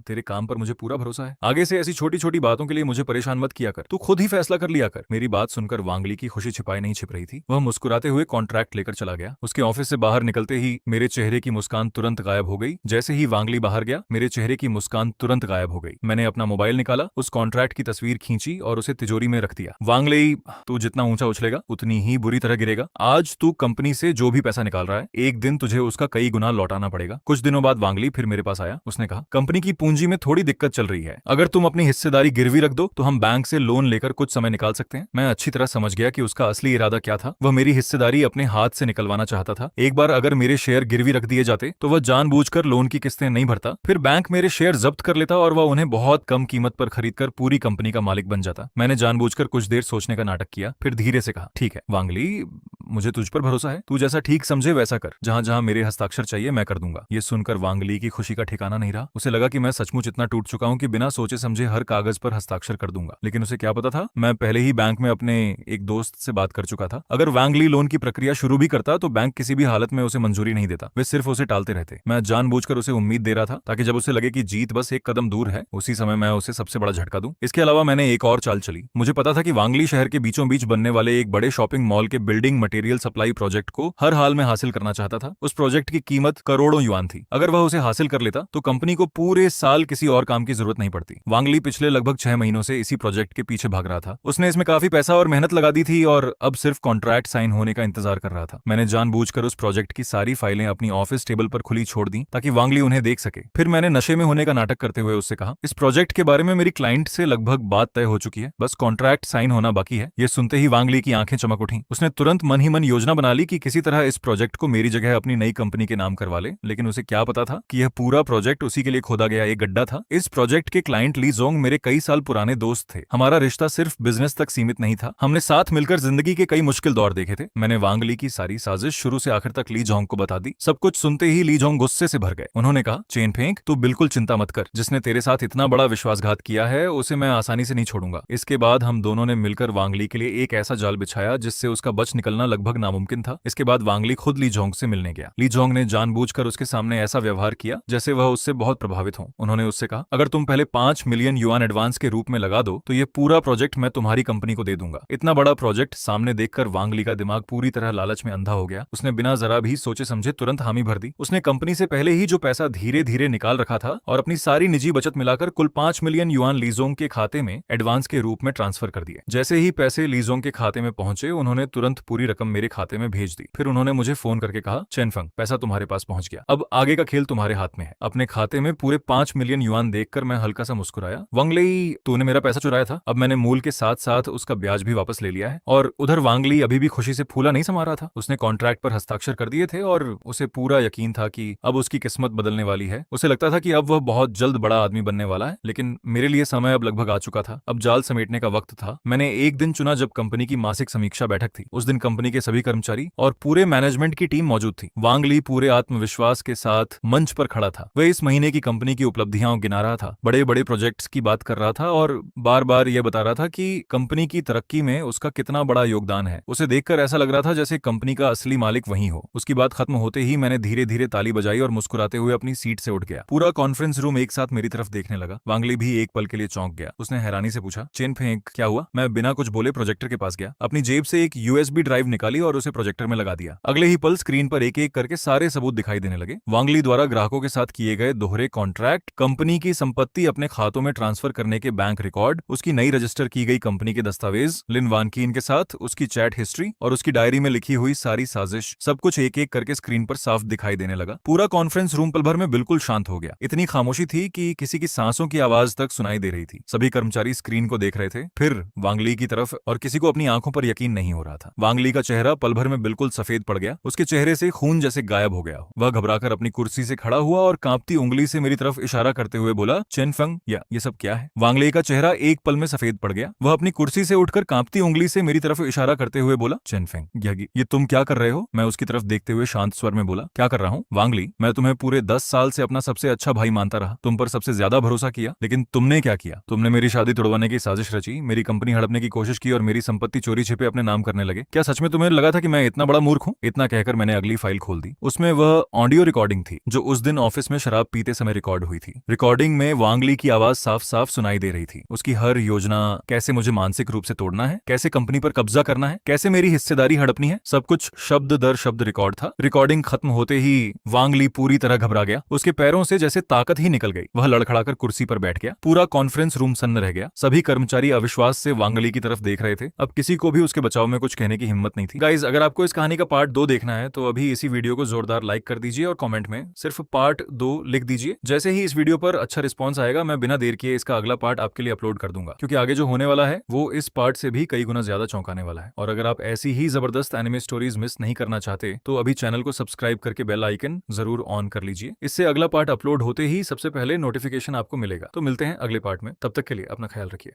तेरे काम पर मुझे पूरा भरोसा है। आगे से ऐसी छोटी छोटी बातों के लिए मुझे परेशान मत किया कर। तू खुद ही फैसला कर लिया कर। मेरी बात सुनकर वांगली की खुशी छिपाई नहीं छिप रही थी। वह मुस्कुराते हुए कॉन्ट्रैक्ट लेकर चला गया। उसके ऑफिस से बाहर निकलते ही मेरे चेहरे की मुस्कान तुरंत गायब हो गई। जैसे ही वांगली बाहर गया, मेरे चेहरे की मुस्कान तुरंत गायब हो गई। मैंने अपना मोबाइल निकाला, उस कॉन्ट्रैक्ट की तस्वीर खींची और उसे तिजोरी में रख दिया। वांगली, तू जितना ऊंचा उछलेगा उतनी ही बुरी तरह गिरेगा। आज तू कंपनी से जो भी पैसा निकाल रहा है, एक दिन तुझे उसका कई गुना लौटाना पड़ेगा। कुछ दिनों बाद वांगली फिर मेरे पास आया। उसने कहा, कंपनी की पूंजी में थोड़ी दिक्कत चल रही है। अगर तुम अपनी हिस्सेदारी गिरवी रख दो तो हम बैंक से लोन लेकर कुछ समय निकाल सकते हैं। मैं अच्छी तरह समझ गया कि उसका असली इरादा क्या था। वह मेरी हिस्सेदारी अपने हाथ से निकलवाना चाहता था। एक बार अगर मेरे शेयर गिरवी रख दिए जाते तो वह जानबूझकर लोन की किस्तें नहीं भरता। फिर बैंक मेरे शेयर जब्त कर लेता और वह उन्हें बहुत कम कीमत पर खरीदकर पूरी कंपनी का मालिक बन जाता। मैंने जानबूझकर कुछ देर सोचने का नाटक किया, फिर धीरे से कहा, ठीक है वांगली, मुझे तुझ पर भरोसा है। तू जैसा ठीक समझे वैसा कर। जहां जहां मेरे हस्ताक्षर चाहिए मैं कर दूंगा। ये सुनकर वांगली की खुशी का ठिकाना नहीं रहा। उसे लगा कि मैं सचमुच इतना टूट चुका हूं कि बिना सोचे समझे हर कागज पर हस्ताक्षर कर दूंगा। लेकिन उसे क्या पता था, मैं पहले ही बैंक में अपने एक दोस्त से बात कर चुका था। अगर वांगली लोन की प्रक्रिया शुरू भी करता तो बैंक किसी भी हालत में उसे मंजूरी नहीं देता। वे सिर्फ उसे टालते रहते। मैं जानबूझकर उसे उम्मीद दे रहा था ताकि जब उसे लगे कि जीत बस एक कदम दूर है, उसी समय मैं उसे सबसे बड़ा झटका दूं। इसके अलावा मैंने एक और चाल चली। मुझे पता था कि वांगली शहर के बीचों बीच बनने वाले एक बड़े शॉपिंग मॉल के बिल्डिंग मटेरियल सप्लाई प्रोजेक्ट को हर हाल में हासिल करना चाहता था। उस प्रोजेक्ट की कीमत करोड़ों युआन थी। अगर वह उसे हासिल कर लेता तो कंपनी को पूरे साल किसी और काम की जरूरत नहीं पड़ती। वांगली पिछले लगभग 6 महीनों से इसी प्रोजेक्ट के पीछे भाग रहा था। उसने इसमें काफी पैसा और मेहनत लगा दी थी और अब सिर्फ कॉन्ट्रैक्ट साइन होने का इंतजार कर रहा था। मैंने जानबूझकर उस प्रोजेक्ट की सारी फाइलें अपनी ऑफिस टेबल पर खुली छोड़ दी ताकि वांगली उन्हें देख सके। फिर मैंने नशे में होने का नाटक करते हुए उससे कहा, इस प्रोजेक्ट के बारे में मेरी क्लाइंट से लगभग बात तय हो चुकी है, बस कॉन्ट्रैक्ट साइन होना बाकी है। ये सुनते ही वांगली की आंखें चमक उठी। उसने तुरंत मन ही मन योजना बना ली कि किसी तरह इस प्रोजेक्ट को मेरी जगह अपनी नई कंपनी के नाम करवा ले। लेकिन उसे क्या पता था कि यह पूरा प्रोजेक्ट उसी के लिए खोदा गया एक गड्ढा था। इस प्रोजेक्ट के क्लाइंट ली जोंग मेरे कई साल पुराने दोस्त थे। हमारा रिश्ता सिर्फ बिजनेस तक सीमित नहीं था। हमने साथ मिलकर जिंदगी के कई मुश्किल दौर देखे थे। मैंने वांगली की सारी साजिश शुरू से आखिर तक ली जोंग को बता दी। सब कुछ सुनते ही ली जोंग गुस्से से भर गए। उन्होंने कहा, चेन फेंक, तू बिल्कुल चिंता मत कर। जिसने तेरे साथ इतना बड़ा विश्वासघात किया है उसे मैं आसानी से नहीं छोड़ूंगा। इसके बाद हम दोनों ने मिलकर वांगली के लिए एक ऐसा जाल बिछाया जिससे उसका बच निकलना लगभग नामुमकिन था। इसके बाद वांग ली खुद ली जोंग से मिलने गया। ली जोंग ने जानबूझकर उसके सामने ऐसा व्यवहार किया जैसे वह उससे बहुत प्रभावित हो। उन्होंने उससे कहा, अगर तुम पहले 5 मिलियन युआन एडवांस के रूप में लगा दो तो ये पूरा प्रोजेक्ट मैं तुम्हारी कंपनी को दे दूंगा। इतना बड़ा प्रोजेक्ट सामने देखकर वांग ली का दिमाग पूरी तरह लालच में अंधा हो गया। उसने बिना जरा भी सोचे समझे तुरंत हामी भर दी। उसने कंपनी से पहले ही जो पैसा धीरे धीरे निकाल रखा था और अपनी सारी निजी बचत मिलाकर कुल 5 मिलियन युआन लीजोंग के खाते में एडवांस के रूप में ट्रांसफर कर दिए। जैसे ही पैसे लीजोंग के खाते में पहुंचे, उन्होंने तुरंत पूरी रकम मेरे खाते में भेज दी। फिर उन्होंने मुझे फोन करके कहा, चेनफंग, पैसा तुम्हारे पास पहुंच गया, अब आगे का खेल तुम्हारे हाथ में है। अपने खाते में पूरे 5 मिलियन युआन देखकर मैं हल्का सा मुस्कुराया। वांगली, तूने मेरा पैसा चुराया था, अब मैंने मूल के साथ साथ उसका ब्याज भी वापस ले लिया है। और उधर वांगली अभी भी खुशी से फूला नहीं समा रहा था। उसने कॉन्ट्रैक्ट पर हस्ताक्षर कर दिए थे और उसे पूरा यकीन था कि अब उसकी किस्मत बदलने वाली है। उसे लगता था कि अब वह बहुत जल्द बड़ा आदमी बनने वाला है। लेकिन मेरे लिए समय अब लगभग आ चुका था। अब जाल समेटने का वक्त था। मैंने एक दिन चुना जब कंपनी की मासिक समीक्षा बैठक थी। उस दिन कंपनी के सभी कर्मचारी और पूरे मैनेजमेंट की टीम मौजूद थी। वांग ली पूरे आत्मविश्वास के साथ मंच पर खड़ा था। वह इस महीने की कंपनी की उपलब्धियां गिना रहा था, बड़े बड़े प्रोजेक्ट्स की बात कर रहा था और बार बार यह बता रहा था कि कंपनी की तरक्की में उसका कितना बड़ा योगदान है। उसे देखकर ऐसा लग रहा था जैसे कंपनी का असली मालिक वही हो। उसकी बात खत्म होते ही मैंने धीरे धीरे ताली बजाई और मुस्कुराते हुए अपनी सीट से उठ गया। पूरा कॉन्फ्रेंस रूम एक साथ मेरी तरफ देखने लगा। वांगली भी एक पल के लिए चौंक गया। उसने हैरानी से पूछा, चेनफेंग, क्या हुआ? मैं बिना कुछ बोले प्रोजेक्टर के पास गया, अपनी जेब से एक यूएसबी ड्राइव निकाली और उसे प्रोजेक्टर में लगा दिया। अगले ही पल स्क्रीन पर एक एक करके सारे सबूत दिखाई देने लगे। वांगली द्वारा ग्राहकों के साथ किए गए दोहरे कॉन्ट्रैक्ट, कंपनी की संपत्ति अपने खातों में ट्रांसफर करने के बैंक रिकॉर्ड, उसकी नई रजिस्टर की गई कंपनी के दस्तावेज, लिन वानकीन के साथ उसकी चैट हिस्ट्री और उसकी डायरी में लिखी हुई सारी साजिश, सब कुछ एक एक करके स्क्रीन पर साफ दिखाई देने लगा। पूरा कॉन्फ्रेंस रूम पल भर में बिल्कुल शांत हो गया। इतनी खामोशी थी कि किसी की सांसों की आवाज तक सुनाई दे रही थी। सभी कर्मचारी स्क्रीन को देख रहे थे, फिर वांगली की तरफ, और किसी को अपनी आंखों पर यकीन नहीं हो रहा था। वांगली का चेहरा पल भर में बिल्कुल सफेद पड़ गया। उसके चेहरे से खून जैसे गायब हो गया। वह घबराकर अपनी कुर्सी से खड़ा हुआ और कांपती उंगली से मेरी तरफ इशारा करते हुए बोला, चेनफंग, या ये सब क्या है? वांगली का चेहरा एक पल में सफेद पड़ गया। वह अपनी कुर्सी से उठकर कांपती उंगली से मेरी तरफ इशारा करते हुए बोला, चेनफेंग, ये तुम क्या कर रहे हो? मैं उसकी तरफ देखते हुए शांत स्वर में बोला, क्या कर रहा हूँ? वांगली, मैं तुम्हें पूरे 10 साल से अपना सबसे अच्छा भाई मानता रहा, तुम पर सबसे ज्यादा भरोसा किया, लेकिन तुमने क्या किया? तुमने मेरी शादी तोड़वाने की साजिश रची, मेरी कंपनी हड़पने की कोशिश की और मेरी संपत्ति चोरी छिपे अपने नाम करने लगे। क्या सच में तुम्हें लगा था कि मैं इतना बड़ा मूर्ख हूँ? इतना कहकर मैंने अगली फाइल खोल दी। उसमें वह ऑडियो रिकॉर्डिंग थी जो उस दिन ऑफिस में शराब पीते समय रिकॉर्ड हुई थी। रिकॉर्डिंग में वांगली की आवाज साफ साफ सुनाई दे रही थी। उसकी हर योजना, कैसे मुझे मानसिक रूप से तोड़ना है, कैसे कंपनी पर कब्जा करना है, कैसे मेरी हिस्सेदारी हड़पनी है, सब कुछ शब्द दर शब्द रिकॉर्ड था। रिकॉर्डिंग खत्म होते ही वांगली पूरी तरह घबरा गया। उसके पैरों से जैसे ताकत ही निकल गई। वह लड़खड़ाकर कुर्सी पर बैठ गया। पूरा कॉन्फ्रेंस रूम सन्न रह गया। सभी कर्मचारी अविश्वास से वांगली की तरफ देख रहे थे। अब किसी को भी उसके बचाव में कुछ कहने की हिम्मत नहीं थी। गाइज, अगर आपको इस कहानी का पार्ट 2 देखना है तो अभी इसी वीडियो को जोरदार लाइक कर दीजिए और कमेंट में सिर्फ पार्ट 2 लिख दीजिए। जैसे ही इस वीडियो पर अच्छा रिस्पॉन्स आएगा, मैं बिना देर किए इसका अगला पार्ट आपके लिए अपलोड कर दूंगा, क्योंकि आगे जो होने वाला है वो इस पार्ट से भी कई गुना ज्यादा चौंकाने वाला है। और अगर आप ऐसी ही जबरदस्त एनिमे स्टोरीज मिस नहीं करना चाहते तो अभी चैनल को सब्सक्राइब करके बेल आइकन जरूर ऑन कर लीजिए। इससे अगला पार्ट अपलोड होते ही सबसे पहले नोटिफिकेशन आपको मिलेगा। तो मिलते हैं अगले पार्ट में, तब तक के लिए अपना ख्याल रखिए।